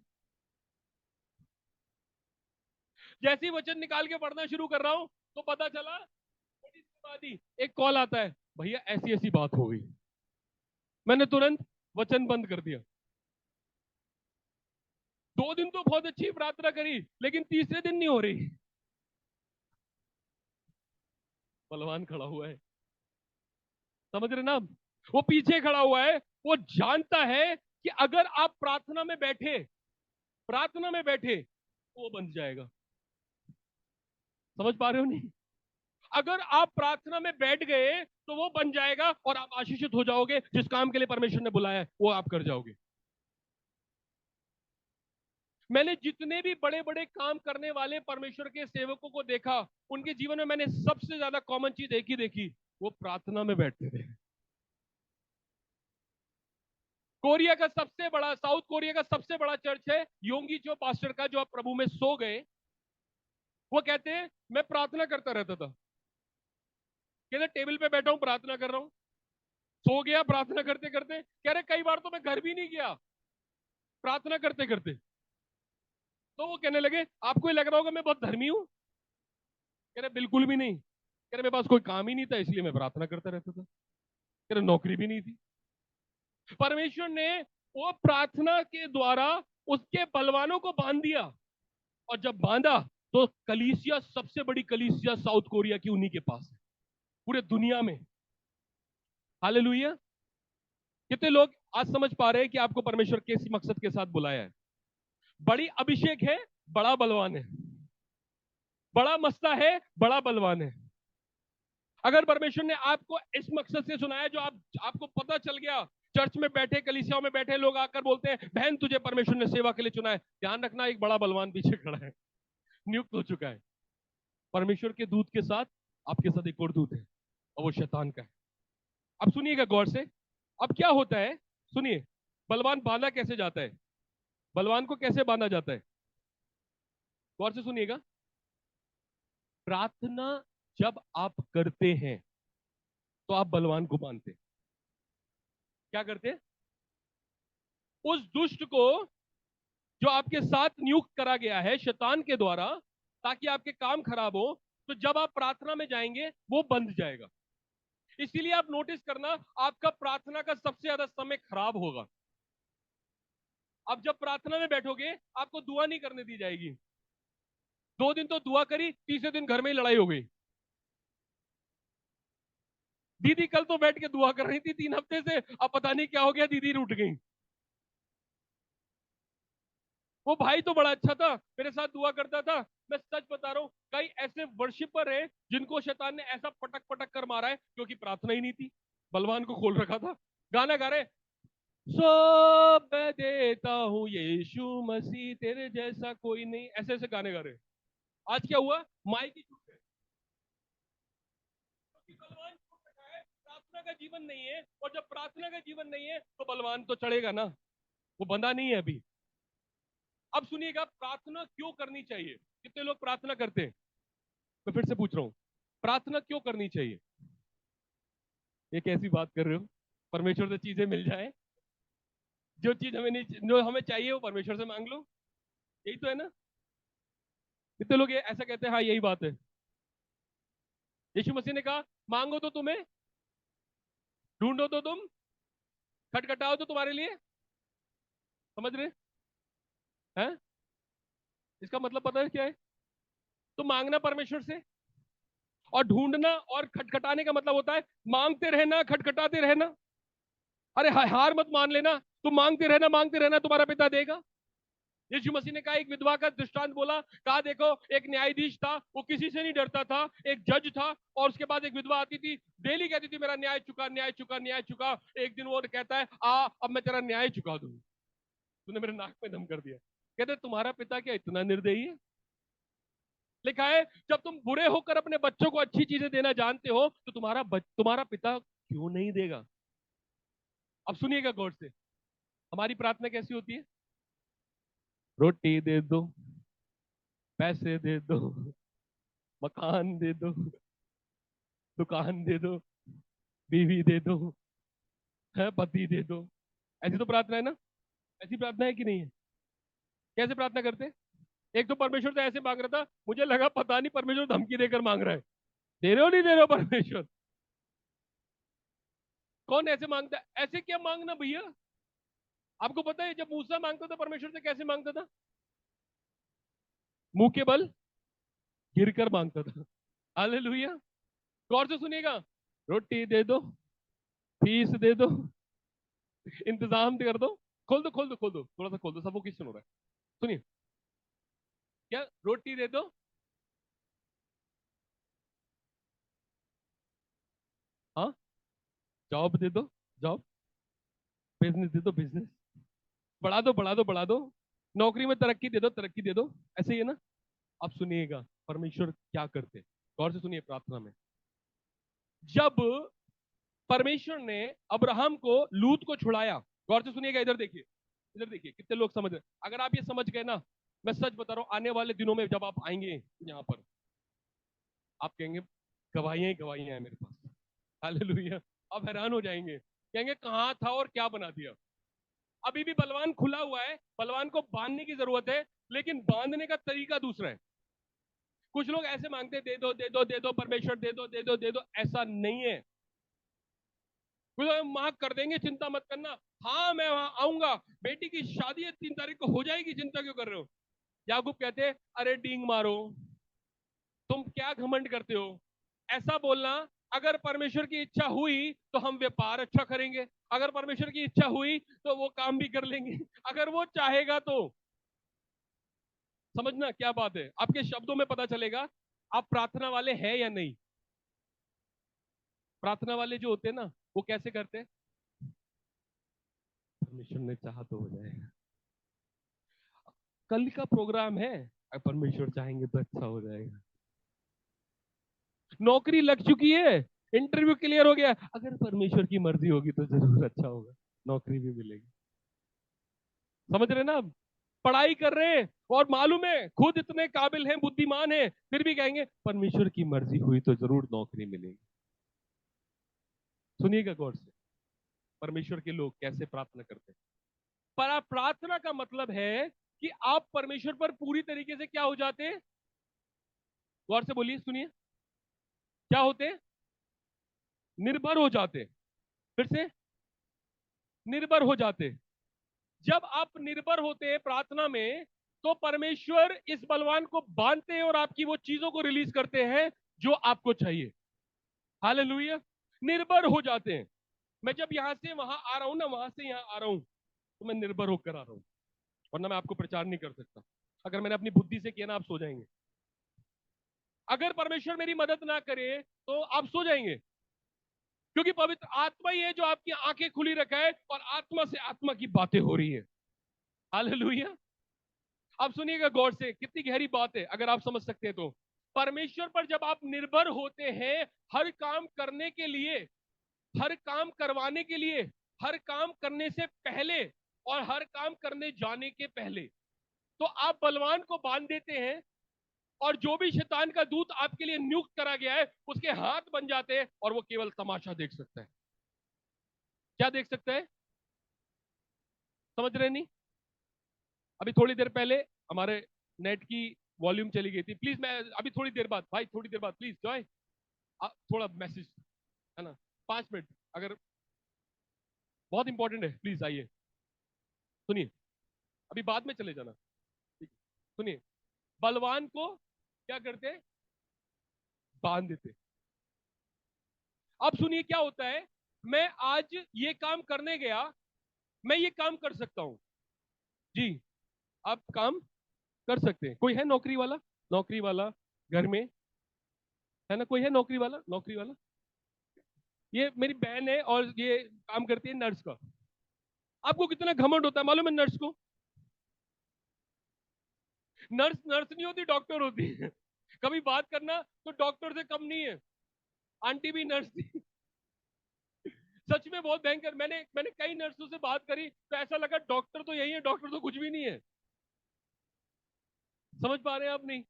जैसे ही वचन निकाल के पढ़ना शुरू कर रहा हूं तो पता चला, थोड़ी देर बाद ही एक कॉल आता है, भैया ऐसी ऐसी बात हो गई। मैंने तुरंत वचन बंद कर दिया। 2 दिन तो बहुत अच्छी प्रार्थना करी, लेकिन तीसरे दिन नहीं हो रही। बलवान खड़ा हुआ है, समझ रहे ना आप? वो पीछे खड़ा हुआ है, वो जानता है कि अगर आप प्रार्थना में बैठे, प्रार्थना में बैठे तो वो बन जाएगा। समझ पा रहे हो नहीं? अगर आप प्रार्थना में बैठ गए तो वो बन जाएगा, और आप आशीषित हो जाओगे, जिस काम के लिए परमेश्वर ने बुलाया है वो आप कर जाओगे। मैंने जितने भी बड़े बड़े काम करने वाले परमेश्वर के सेवकों को देखा, उनके जीवन में मैंने सबसे ज्यादा कॉमन चीज एक ही देखी, वो प्रार्थना में बैठते थे। कोरिया का सबसे बड़ा, साउथ कोरिया का सबसे बड़ा चर्च है योंगी जो पास्टर का, जो आप प्रभु में सो गए। वो कहते हैं मैं प्रार्थना करता रहता था, कहते टेबल पे बैठा हूं प्रार्थना कर रहा हूं, सो गया प्रार्थना करते करते। कह रहे कई बार तो मैं घर भी नहीं गया प्रार्थना करते करते। तो वो कहने लगे आपको ये लग रहा होगा मैं बहुत धर्मी हूं। कह रहे बिल्कुल भी नहीं, कह रहे मेरे पास कोई काम ही नहीं था इसलिए मैं प्रार्थना करता रहता था। कह रहे नौकरी भी नहीं थी। परमेश्वर ने वो प्रार्थना के द्वारा उसके बलवानों को बांध दिया, और जब बांधा तो कलीसिया, सबसे बड़ी कलीसिया साउथ कोरिया की उन्हीं के पास है पूरे दुनिया में। हालेलुया। कितने लोग आज समझ पा रहे हैं कि आपको परमेश्वर किस मकसद के साथ बुलाया है? बड़ी अभिषेक है, बड़ा बलवान है, बड़ा मस्ता है, बड़ा बलवान है। अगर परमेश्वर ने आपको इस मकसद से सुनाया, जो आपको पता चल गया, चर्च में बैठे, कलीसियाओं में बैठे लोग आकर बोलते हैं बहन तुझे परमेश्वर ने सेवा के लिए चुना है, ध्यान रखना एक बड़ा बलवान पीछे खड़ा है, नियुक्त हो चुका है। परमेश्वर के दूत के साथ आपके साथ एक और दूत है, और वो शैतान का है। अब सुनिएगा गौर से, अब क्या होता है, सुनिए, बलवान बांधा कैसे जाता है, बलवान को कैसे बांधा जाता है, गौर से सुनिएगा। प्रार्थना जब आप करते हैं तो आप बलवान को बांधते हैं। क्या करते हैं? उस दुष्ट को जो आपके साथ नियुक्त करा गया है शैतान के द्वारा ताकि आपके काम खराब हो, तो जब आप प्रार्थना में जाएंगे वो बंध जाएगा। इसीलिए आप नोटिस करना, आपका प्रार्थना का सबसे ज्यादा समय खराब होगा। आप जब प्रार्थना में बैठोगे आपको दुआ नहीं करने दी जाएगी। 2 दिन तो दुआ करी, तीसरे दिन घर में ही लड़ाई हो गई। दीदी कल तो बैठ के दुआ कर रही थी 3 हफ्ते से, अब पता नहीं क्या हो गया, दीदी रूठ गई। वो भाई तो बड़ा अच्छा था, मेरे साथ दुआ करता था। मैं सच बता रहा हूं, कई ऐसे वर्शिपर हैं जिनको शैतान ने ऐसा पटक पटक कर मारा है क्योंकि प्रार्थना ही नहीं थी, बलवान को खोल रखा था। गाना गा रहे, सब मैं देता हूं यीशु मसीह, तेरे जैसा कोई नहीं, ऐसे ऐसे गाने गा रहे। आज क्या हुआ, माइक ही छूट गए क्योंकि बलवान छूट रखा है, प्रार्थना का जीवन नहीं है। और जब प्रार्थना का जीवन नहीं है तो बलवान तो चढ़ेगा ना, वो बंधा नहीं है अभी। अब सुनिएगा, प्रार्थना क्यों करनी चाहिए। कितने लोग प्रार्थना करते हैं? मैं फिर से पूछ रहा हूं, प्रार्थना क्यों करनी चाहिए? ये कैसी बात कर रहे हो, परमेश्वर से चीजें मिल जाए, जो चीज हमें नहीं, जो हमें चाहिए वो परमेश्वर से मांग लो, यही तो है ना। कितने लोग ये ऐसा कहते हैं, हाँ यही बात है। यीशु मसीह ने कहा, मांगो तो तुम्हें, ढूंढो तो तुम, खटखटाओ तो तुम्हारे लिए। समझ रहे हैं? इसका मतलब पता है क्या है? तो मांगना परमेश्वर से, और ढूंढना और खटखटाने का मतलब होता है मांगते रहना, खटखटाते रहना। अरे हार मत मान लेना, तुम मांगते रहना, तुम्हारा पिता देगा। यीशु मसीह ने कहा, एक विधवा का दृष्टांत बोला, कहा देखो एक न्यायाधीश था, वो किसी से नहीं डरता था, एक जज था, और उसके बाद एक विधवा आती थी, डेली कहती थी मेरा न्याय चुका, न्याय चुका, न्याय चुका। एक दिन वो कहता है, आ अब मैं तेरा न्याय चुका दूं, तूने मेरे नाक में दम कर दिया। कहते तुम्हारा पिता क्या इतना निर्दयी है? लिखा है, जब तुम बुरे होकर अपने बच्चों को अच्छी चीजें देना जानते हो तो तुम्हारा पिता क्यों नहीं देगा। अब सुनिएगा गौर से, हमारी प्रार्थना कैसी होती है? रोटी दे दो, पैसे दे दो, मकान दे दो, दुकान दे दो, बीवी दे दो, है पति दे दो। ऐसी तो प्रार्थना है ना? ऐसी प्रार्थना है कि नहीं है? कैसे प्रार्थना करते हैं? एक तो परमेश्वर से ऐसे मांग रहा था, मुझे लगा पता नहीं परमेश्वर धमकी देकर मांग रहा है। दे रहे हो नहीं दे रहे हो परमेश्वर? कौन ऐसे मांगता है? ऐसे क्या मांगना भैया। आपको पता है जब मूसा मांगता था परमेश्वर से कैसे मांगता था? मुंह के बल गिरकर मांगता था। हालेलुया। गौर से सुनिएगा, रोटी दे दो, फीस दे दो, इंतजाम कर दो। खोल दो खोल दो खोल दो, थोड़ा सा खोल दो, सबको किस सुन रहा है। सुनिए, क्या रोटी दे दो, हाँ, जॉब दे दो, जॉब, बिजनेस दे दो, बिजनेस, बढ़ा दो बढ़ा दो बढ़ा दो, नौकरी में तरक्की दे दो, तरक्की दे दो। ऐसे ही है ना? अब सुनिएगा परमेश्वर क्या करते, गौर से सुनिए। प्रार्थना में जब परमेश्वर ने अब्राहम को, लूत को छुड़ाया, गौर से सुनिएगा, इधर देखिए, इधर देखिए, कितने लोग समझ रहे। अगर आप ये समझ गए ना, मैं सच बता रहा हूं, आने वाले दिनों में जब आप आएंगे यहाँ पर, आप कहेंगे गवाहियां ही गवाहियां हैं मेरे पास। हालेलुया। आप हैरान हो जाएंगे, कहेंगे कहां था और क्या बना दिया। अभी भी बलवान खुला हुआ है, बलवान को बांधने की जरूरत है, लेकिन बांधने का तरीका दूसरा है। कुछ लोग ऐसे मांगते, दे दो दे दो दे दो परमेश्वर, दे दो दे दो दे दो, ऐसा नहीं है। कुछ लोग मांग कर देंगे, चिंता मत करना, हाँ मैं वहां आऊंगा, बेटी की शादी है 3 तारीख को, हो जाएगी, चिंता क्यों कर रहे हो। याकूब कहते हैं, अरे डींग मारो, तुम क्या घमंड करते हो। ऐसा बोलना, अगर परमेश्वर की इच्छा हुई तो हम व्यापार अच्छा करेंगे, अगर परमेश्वर की इच्छा हुई तो वो काम भी कर लेंगे, अगर वो चाहेगा तो। समझना क्या बात है, आपके शब्दों में पता चलेगा आप प्रार्थना वाले हैं या नहीं। प्रार्थना वाले जो होते हैं ना, वो कैसे करते हैं? परमेश्वर ने चाहा तो हो जाएगा, कल का प्रोग्राम है, अगर परमेश्वर चाहेंगे तो अच्छा हो जाएगा, नौकरी लग चुकी है, इंटरव्यू क्लियर हो गया, अगर परमेश्वर की मर्जी होगी तो जरूर अच्छा होगा, नौकरी भी मिलेगी। समझ रहे ना आप? पढ़ाई कर रहे हैं और मालूम है खुद इतने काबिल हैं, बुद्धिमान हैं, फिर भी कहेंगे परमेश्वर की मर्जी हुई तो जरूर नौकरी मिलेगी। सुनिएगा गौर से, परमेश्वर के लोग कैसे प्रार्थना करते हैं। पर प्रार्थना का मतलब है कि आप परमेश्वर पर पूरी तरीके से क्या हो जाते हैं? गौर से बोलिए, सुनिए, क्या होते हैं? निर्भर हो जाते हैं। फिर से, निर्भर हो जाते हैं। जब आप निर्भर होते हैं प्रार्थना में, तो परमेश्वर इस बलवान को बांधते हैं और आपकी वो चीजों को रिलीज करते हैं जो आपको चाहिए। हालेलुया। निर्भर हो जाते हैं। मैं जब यहां से वहां आ रहा हूं ना, वहां से यहां आ रहा हूं, तो मैं निर्भर होकर आ रहा हूं, वरना मैं आपको प्रचार नहीं कर सकता। अगर मैंने अपनी बुद्धि से किया ना, आप सो जाएंगे। अगर परमेश्वर मेरी मदद ना करे तो आप सो जाएंगे, क्योंकि पवित्र आत्मा ही है जो आपकी आंखें खुली रखा है और आत्मा से आत्मा की बातें हो रही है। हालेलुया। आप सुनिएगा गौर से, कितनी गहरी बात है, अगर आप समझ सकते हैं तो। परमेश्वर पर जब आप निर्भर होते हैं हर काम करने के लिए, हर काम करवाने के लिए, हर काम करने से पहले और हर काम करने जाने के पहले, तो आप बलवान को बांध देते हैं और जो भी शैतान का दूत आपके लिए नियुक्त करा गया है उसके हाथ बन जाते हैं और वो केवल तमाशा देख सकता है। क्या देख सकता है? समझ रहे नहीं? अभी थोड़ी देर पहले हमारे नेट की वॉल्यूम चली गई थी। प्लीज, मैं अभी थोड़ी देर बाद, भाई थोड़ी देर बाद प्लीज जॉय, थोड़ा मैसेज है ना, 5 मिनट, अगर बहुत इंपॉर्टेंट है, प्लीज आइए। सुनिए, अभी बाद में चले जाना, ठीक है? सुनिए, बलवान को क्या करते हैं? बांध देते। अब सुनिए क्या होता है, मैं आज ये काम करने गया, मैं ये काम कर सकता हूं। जी, आप काम कर सकते हैं। कोई है नौकरी वाला? नौकरी वाला घर में है ना? कोई है नौकरी वाला? नौकरी वाला, ये मेरी बहन है और ये काम करती है नर्स का। आपको कितना घमंड होता है मालूम है नर्स को? नर्स नर्स नहीं होती, डॉक्टर होती है। कभी बात करना तो डॉक्टर से कम नहीं है, आंटी भी नर्स थी। सच में बहुत भयंकर। मैंने मैंने कई नर्सों से बात करी तो ऐसा लगा डॉक्टर तो यही है, डॉक्टर तो कुछ भी नहीं है। समझ पा रहे हैं आप? नहीं।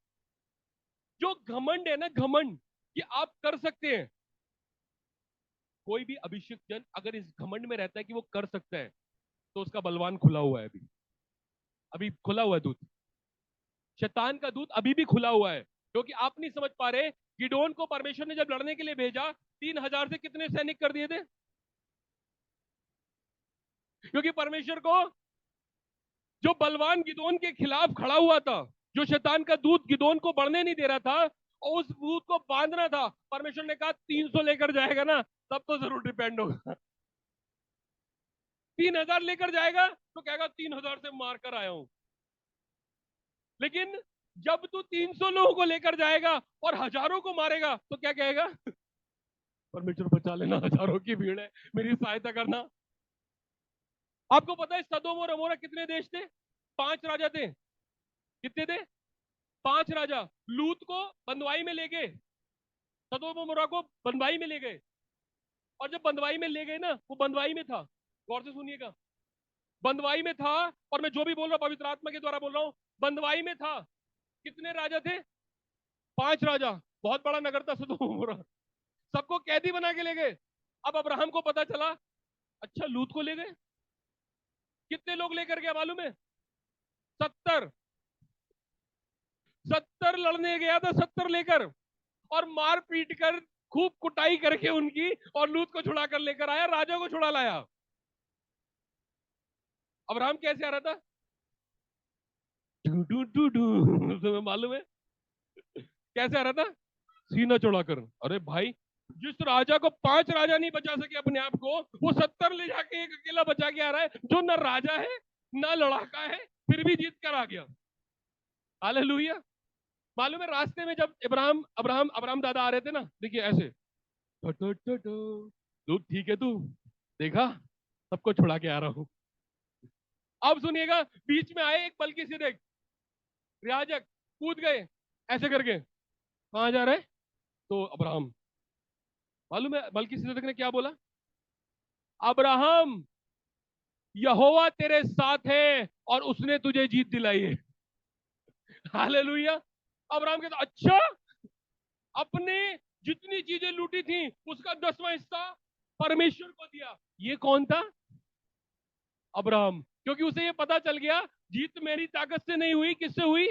जो घमंड है ना, घमंड कि आप कर सकते हैं, कोई भी अभिषिक्त जन अगर इस घमंड में रहता है कि वो कर सकता है, तो उसका बलवान खुला हुआ है। अभी अभी खुला हुआ है दूत, शैतान का दूत अभी भी खुला हुआ है। क्योंकि आप नहीं समझ पा रहे, गिडोन को परमेश्वर ने जब लड़ने के लिए भेजा, 3,000 से कितने सैनिक कर दिए थे? क्योंकि परमेश्वर को जो बलवान गिदोन के खिलाफ खड़ा हुआ था, जो शैतान का दूत गिदोन को बढ़ने नहीं दे रहा था और उस दूत को बांधना था, परमेश्वर ने कहा 300 लेकर जाएगा ना, तब तो जरूर डिपेंड होगा। 3,000 लेकर जाएगा तो कहेगा 3,000 से मार कर आया हूं। लेकिन जब तू 300 लोगों को लेकर जाएगा और हजारों को मारेगा तो क्या कहेगा? परमेश्वर बचा लेना, हजारों की भीड़ है, मेरी सहायता करना। आपको पता है सदोम और अमोरा कितने देश थे? 5 राजा थे। कितने थे? 5 राजा। लूत को बंदवाई में ले गए, सदोम और अमोरा को बंदवाई में ले गए। और जब बंदवाई में ले गए ना, वो बंदवाई में था, गौर से सुनिएगा, बंदवाई में था। और मैं जो भी बोल रहा हूं पवित्र आत्मा के द्वारा बोल रहा हूं, बंदवाई में था। कितने राजा थे? 5 राजा। बहुत बड़ा नगर था सदोम और अमोरा। सबको कैदी बना के ले गए। अब अब्राहम को पता चला, अच्छा लूत को ले गए। कितने लोग लेकर गया मालूम है? 70। 70 लड़ने गया था, 70 लेकर, और मार पीट कर, खूब कुटाई करके उनकी, और लूत को छुड़ा कर लेकर आया, राजा को छुड़ा लाया। अब्राहम कैसे आ रहा था? Do do do do. तुम्हें मालूम है कैसे आ रहा था? सीना चढ़ाकर। अरे भाई, जिस राजा को 5 राजा नहीं बचा सके अपने आप को, वो 70 ले जाके एक अकेला बचा के आ रहा है, जो न राजा है न लड़ाका है, फिर भी जीत कर आ गया। हालेलुया। मालूम है रास्ते में जब इब्राहिम अब्राहम अब्राहम दादा आ रहे थे ना, देखिए ऐसे, तू ठीक है, तू देखा, सबको छुड़ा के आ रहा हूं। अब सुनिएगा, बीच में आए एक बल्कि से देख, रियाजक कूद गए ऐसे करके, कहां जा रहे? तो अब्राहम, मालूम है मलकीसेदक ने क्या बोला? अब्राहम, यहोवा तेरे साथ है और उसने तुझे जीत दिलाई है। हालेलुया। अब्राहम कहता अच्छा, अपने जितनी चीजें लूटी थी उसका 10वां हिस्सा परमेश्वर को दिया। ये कौन था? अब्राहम। क्योंकि उसे ये पता चल गया जीत मेरी ताकत से नहीं हुई, किससे हुई?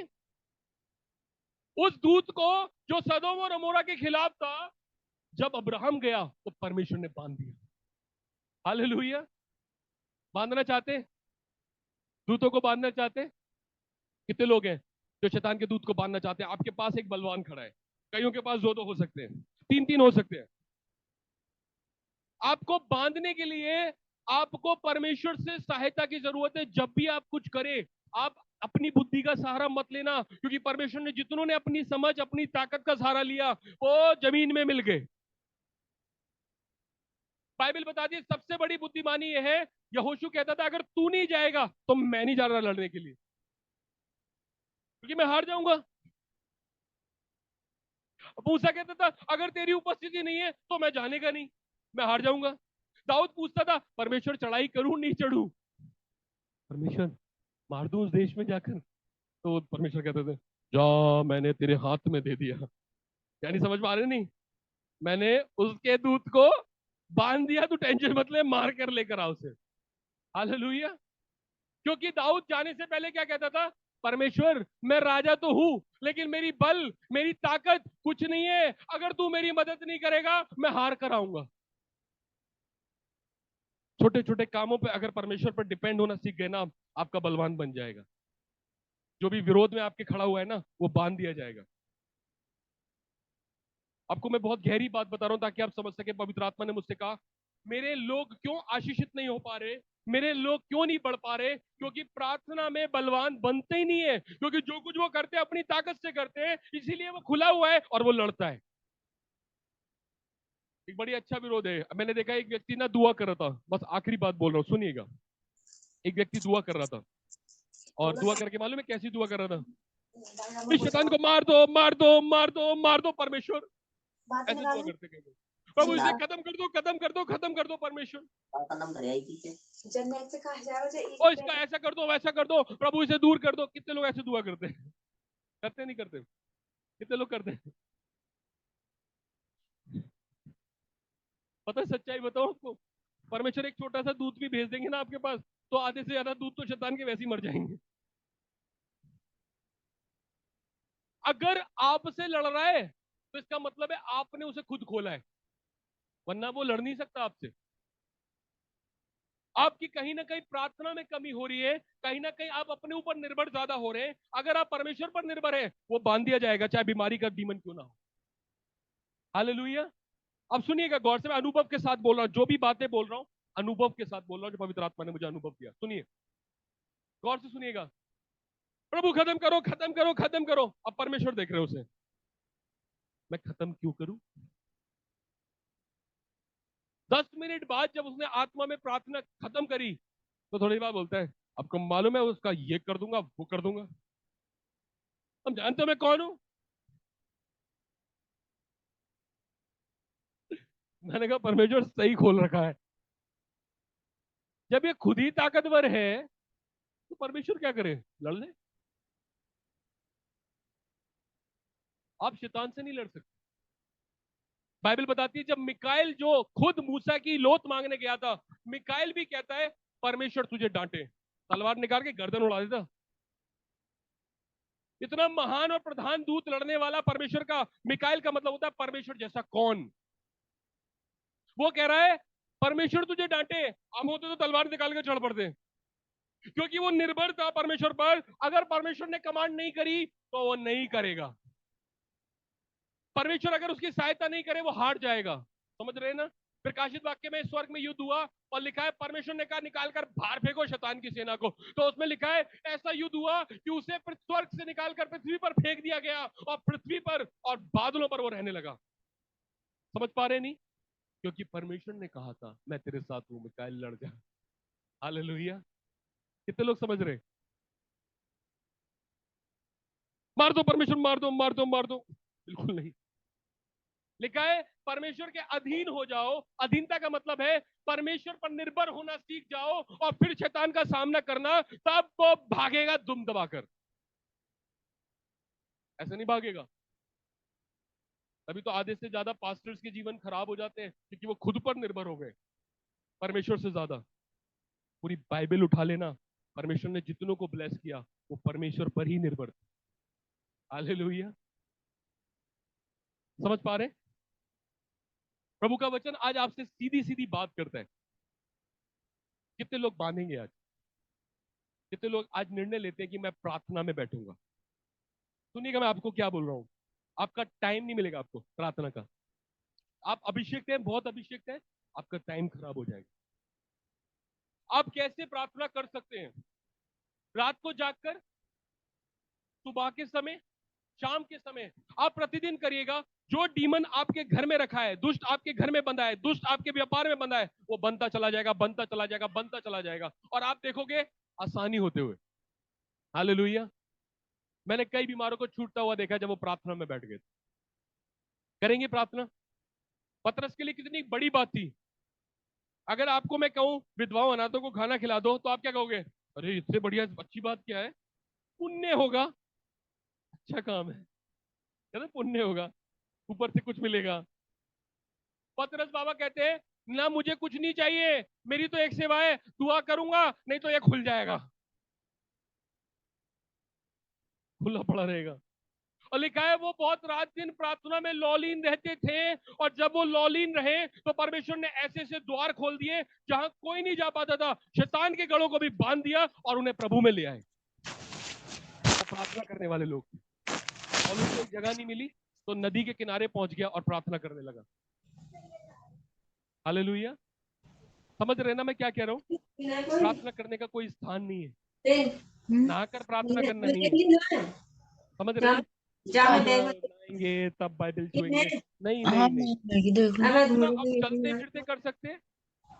उस दूत को जो सदोम और अमोरा के खिलाफ था, जब अब्राहम गया तो परमेश्वर ने बांध दिया। हालेलुया। बांधना चाहते? दूतों को बांधना चाहते? कितने लोग हैं जो शैतान के दूत को बांधना चाहते हैं? आपके पास एक बलवान खड़ा है, कईयों के पास दो दो हो सकते हैं, तीन तीन हो सकते हैं। आपको बांधने के लिए आपको परमेश्वर से सहायता की जरूरत है। जब भी आप कुछ करें, आप अपनी बुद्धि का सहारा मत लेना, क्योंकि परमेश्वर ने जितनों ने अपनी समझ, अपनी ताकत का सहारा लिया, वो जमीन में मिल गए। बाइबल बताती है सबसे बड़ी बुद्धिमानी यह है, यहोशू कहता था अगर तू नहीं जाएगा तो मैं नहीं जा रहा लड़ने के लिए, क्योंकि मैं हार जाऊंगा। मूसा कहता था अगर तेरी उपस्थिति नहीं है तो मैं जाने का नहीं, मैं हार जाऊंगा। दाऊद पूछता था परमेश्वर चढ़ाई करूं नहीं चढ़ूं, परमेश्वर मार दूं उस देश में जाकर? तो परमेश्वर कहते थे जा, मैंने तेरे हाथ में दे दिया। यानी समझ पा रहे नहीं? मैंने उसके दूत को बांध दिया, तू टेंशन मत ले, मार कर लेकर आओ उसे। हालेलुया। क्योंकि दाऊद जाने से पहले क्या कहता था? परमेश्वर मैं राजा तो हूं, लेकिन मेरी बल, मेरी ताकत कुछ नहीं है, अगर तू मेरी मदद नहीं करेगा मैं हार कर आऊंगा। छोटे छोटे कामों पे अगर परमेश्वर पर डिपेंड होना सीख गए ना, आपका बलवान बन जाएगा। जो भी विरोध में आपके खड़ा हुआ है ना, वो बांध दिया जाएगा। आपको मैं बहुत गहरी बात बता रहा हूं ताकि आप समझ सके। पवित्र आत्मा ने मुझसे कहा मेरे लोग क्यों आशीषित नहीं हो पा रहे, मेरे लोग क्यों नहीं बढ़ पा रहे? क्योंकि प्रार्थना में बलवान बनते ही नहीं है, क्योंकि जो कुछ वो करते हैं अपनी ताकत से करते हैं, इसीलिए वो खुला हुआ है और वो लड़ता है। एक बड़ी अच्छा विरोध है। मैंने देखा एक व्यक्ति ना दुआ कर रहा था, बस आखिरी बात बोल रहा हूं सुनिएगा। एक व्यक्ति दुआ कर रहा था, और दुआ करके मालूम है कैसी दुआ कर रहा था? इस शैतान को मार दो, मार दो, मार दो, मार दो परमेश्वर। ऐसे दुआ करते कहीं प्रभु, इसे खत्म कर दो, खत्म कर दो, खत्म कर दो परमेश्वर। ओ इसका ऐसा कर दो, वैसा कर दो प्रभु, इसे दूर कर दो। कितने लोग ऐसे दुआ करते हैं? करते नहीं करते? कितने लोग करते हैं? पता है सच्चाई बताओ आपको, परमेश्वर एक छोटा सा दूध भी भेज देंगे ना आपके पास, तो आधे से ज्यादा दूध तो शैतान के वैसे ही मर जाएंगे। अगर आपसे लड़ रहा है तो इसका मतलब है आपने उसे खुद खोला है, वरना वो लड़ नहीं सकता आपसे। आपकी कहीं ना कहीं प्रार्थना में कमी हो रही है, कहीं ना कहीं आप अपने ऊपर निर्भर ज्यादा हो रहे हैं। अगर आप परमेश्वर पर निर्भर है, वो बांध दिया जाएगा, चाहे बीमारी का डीमन क्यों ना हो। हालेलुया। अब सुनिएगा गौर से, मैं अनुभव के साथ बोल रहा हूं, जो भी बातें बोल रहा हूं अनुभव के साथ बोल रहा हूं, जो पवित्र आत्मा ने मुझे अनुभव किया। सुनिए, गौर से सुनिएगा। प्रभु खत्म करो, खत्म करो, खत्म करो। अब परमेश्वर देख रहे हो उसे, मैं खत्म क्यों करूं? 10 मिनट बाद जब उसने आत्मा में प्रार्थना खत्म करी, तो थोड़ी बात बोलता है आपको मालूम है उसका ये कर दूंगा, वो कर दूंगा। हम जानते हो मैं कौन हूं? मैंने कहा परमेश्वर सही खोल रखा है। जब ये खुद ही ताकतवर है तो परमेश्वर क्या करे? लड़ ले। आप शैतान से नहीं लड़ सकते। बाइबल बताती है जब मिकाएल जो खुद मूसा की लोथ मांगने गया था, मिकाएल भी कहता है परमेश्वर तुझे डांटे, तलवार निकाल के गर्दन उड़ा देता। इतना महान और प्रधान दूत लड़ने वाला परमेश्वर का, मिकाएल का मतलब होता है परमेश्वर जैसा कौन। वो कह रहा है परमेश्वर तुझे डांटे, हम होते तो तलवार निकाल के चढ़ पड़ते, क्योंकि वो निर्भर था परमेश्वर पर। अगर परमेश्वर ने कमांड नहीं करी तो वो नहीं करेगा। परमेश्वर अगर उसकी सहायता नहीं करे वो हार जाएगा। समझ रहे हैं ना? प्रकाशित वाक्य में स्वर्ग में युद्ध हुआ और लिखा है परमेश्वर ने कहा निकालकर बाहर फेंको शैतान की सेना को, तो उसमें लिखा है ऐसा युद्ध हुआ कि उसे स्वर्ग से निकालकर पृथ्वी पर फेंक दिया गया, और पृथ्वी पर और बादलों पर वो रहने लगा। समझ पा रहे नहीं? क्योंकि परमेश्वर ने कहा था मैं तेरे साथ हूं, मिकाएल लड़ जा। हालेलुया। कितने लोग समझ रहे? मार दो परमेश्वर, मार दो, मार दो, मार दो, बिल्कुल नहीं। लिखा है परमेश्वर के अधीन हो जाओ। अधीनता का मतलब है परमेश्वर पर निर्भर होना सीख जाओ और फिर शैतान का सामना करना, तब वो भागेगा दुम दबाकर। ऐसे नहीं भागेगा। तभी तो आधे से ज्यादा पास्टर्स के जीवन खराब हो जाते हैं, क्योंकि वो खुद पर निर्भर हो गए परमेश्वर से ज्यादा। पूरी बाइबल उठा लेना, परमेश्वर ने जितनों को ब्लेस किया वो परमेश्वर पर ही निर्भर थे। हालेलुया। समझ पा रहे? प्रभु का वचन आज आपसे सीधी सीधी बात करता है। कितने लोग बांधेंगे आज? कितने लोग आज निर्णय लेते हैं कि मैं प्रार्थना में बैठूंगा? सुनिएगा मैं आपको क्या बोल रहा हूं, आपका टाइम नहीं मिलेगा आपको प्रार्थना का। आप अभिषेक हैं, बहुत अभिषेक है, आपका टाइम खराब हो जाएगा। आप कैसे प्रार्थना कर सकते हैं? रात को जागकर, सुबह के समय, शाम के समय आप प्रतिदिन करिएगा। जो डीमन आपके घर में रखा है, दुष्ट आपके घर में बंधा है, दुष्ट आपके व्यापार में बंधा है, वो बनता चला जाएगा, बनता चला जाएगा, बनता चला जाएगा, और आप देखोगे आसानी होते हुए। हालेलुया। मैंने कई बीमारों को छूटता हुआ देखा जब वो प्रार्थना में बैठ गए। करेंगे प्रार्थना? पतरस के लिए कितनी बड़ी बात थी। अगर आपको मैं कहूं विधवाओं अनाथों को खाना खिला दो, तो आप क्या कहोगे? अरे इससे बढ़िया अच्छी बात क्या है? पुण्य होगा, अच्छा काम है, कहते पुण्य होगा, ऊपर से कुछ मिलेगा। पतरस बाबा कहते हैं ना मुझे कुछ नहीं चाहिए, मेरी तो एक सेवा है, दुआ करूंगा नहीं तो ये खुल जाएगा, खुला पड़ा रहेगा। और लिखा है वो बहुत रात दिन प्रार्थना में लौलीन रहते थे, और जब वो लौलीन रहे तो परमेश्वर ने ऐसे ऐसे द्वार खोल दिए जहां कोई नहीं जा पाता था। शैतान के गढ़ों को भी बांध दिया और उन्हें प्रभु में ले आए। वो प्रार्थना करने वाले लोग थे। और उसको एक जगह नहीं मिली तो नदी के किनारे पहुंच गया और प्रार्थना करने लगा। हालेलुया। समझ रहे ना मैं क्या कह रहा हूँ? प्रार्थना करने का कोई स्थान नहीं है, नहाकर प्रार्थना करना नहीं है। समझ रहे ना? अब नहाएंगे तब बाइबल छुएंगे, नहीं हाँ नहीं नहीं। मैगी देख लो। प्रार्थना आप चलते फिरते कर सकते हैं,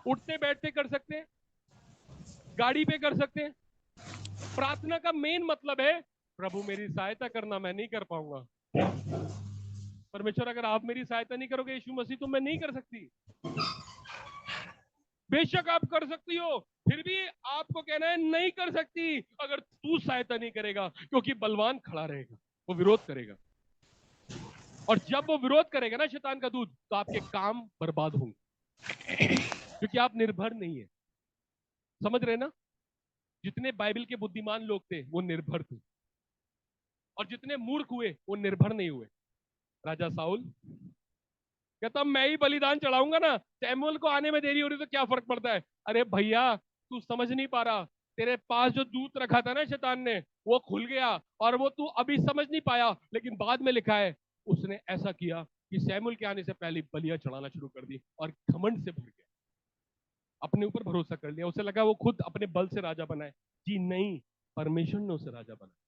उठते बैठते कर सकते हैं, गाड़ी पे कर सकते हैं। प्रार्थना का मेन मतलब है प्रभु मेरी सहायता करना, मैं नहीं कर पाऊंगा। परमेश्वर अगर आप मेरी सहायता नहीं करोगे यीशु मसीह, तो मैं नहीं कर सकती। बेशक आप कर सकती हो, फिर भी आपको कहना है नहीं कर सकती अगर तू सहायता नहीं करेगा, क्योंकि बलवान खड़ा रहेगा, वो विरोध करेगा। और जब वो विरोध करेगा ना शैतान का दूत, तो आपके काम बर्बाद होंगे, क्योंकि आप निर्भर नहीं है। समझ रहे ना? जितने बाइबल के बुद्धिमान लोग थे वो निर्भर थे, और जितने मूर्ख हुए वो निर्भर नहीं हुए। राजा साउल कहता मैं ही बलिदान चढ़ाऊंगा ना, सैमुअल को आने में देरी हो रही तो क्या फर्क पड़ता है? अरे भैया तू समझ नहीं पा रहा, तेरे पास जो दूत रखा था ना शैतान ने, वो खुल गया, और वो तू अभी समझ नहीं पाया, लेकिन बाद में लिखा है उसने ऐसा किया कि सैमुअल के आने से पहले बलियां चढ़ाना शुरू कर दी, और घमंड से भर गया, अपने ऊपर भरोसा कर लिया। उसे लगा वो खुद अपने बल से राजा बनाए। जी नहीं, परमेश्वर ने उसे राजा बनाया।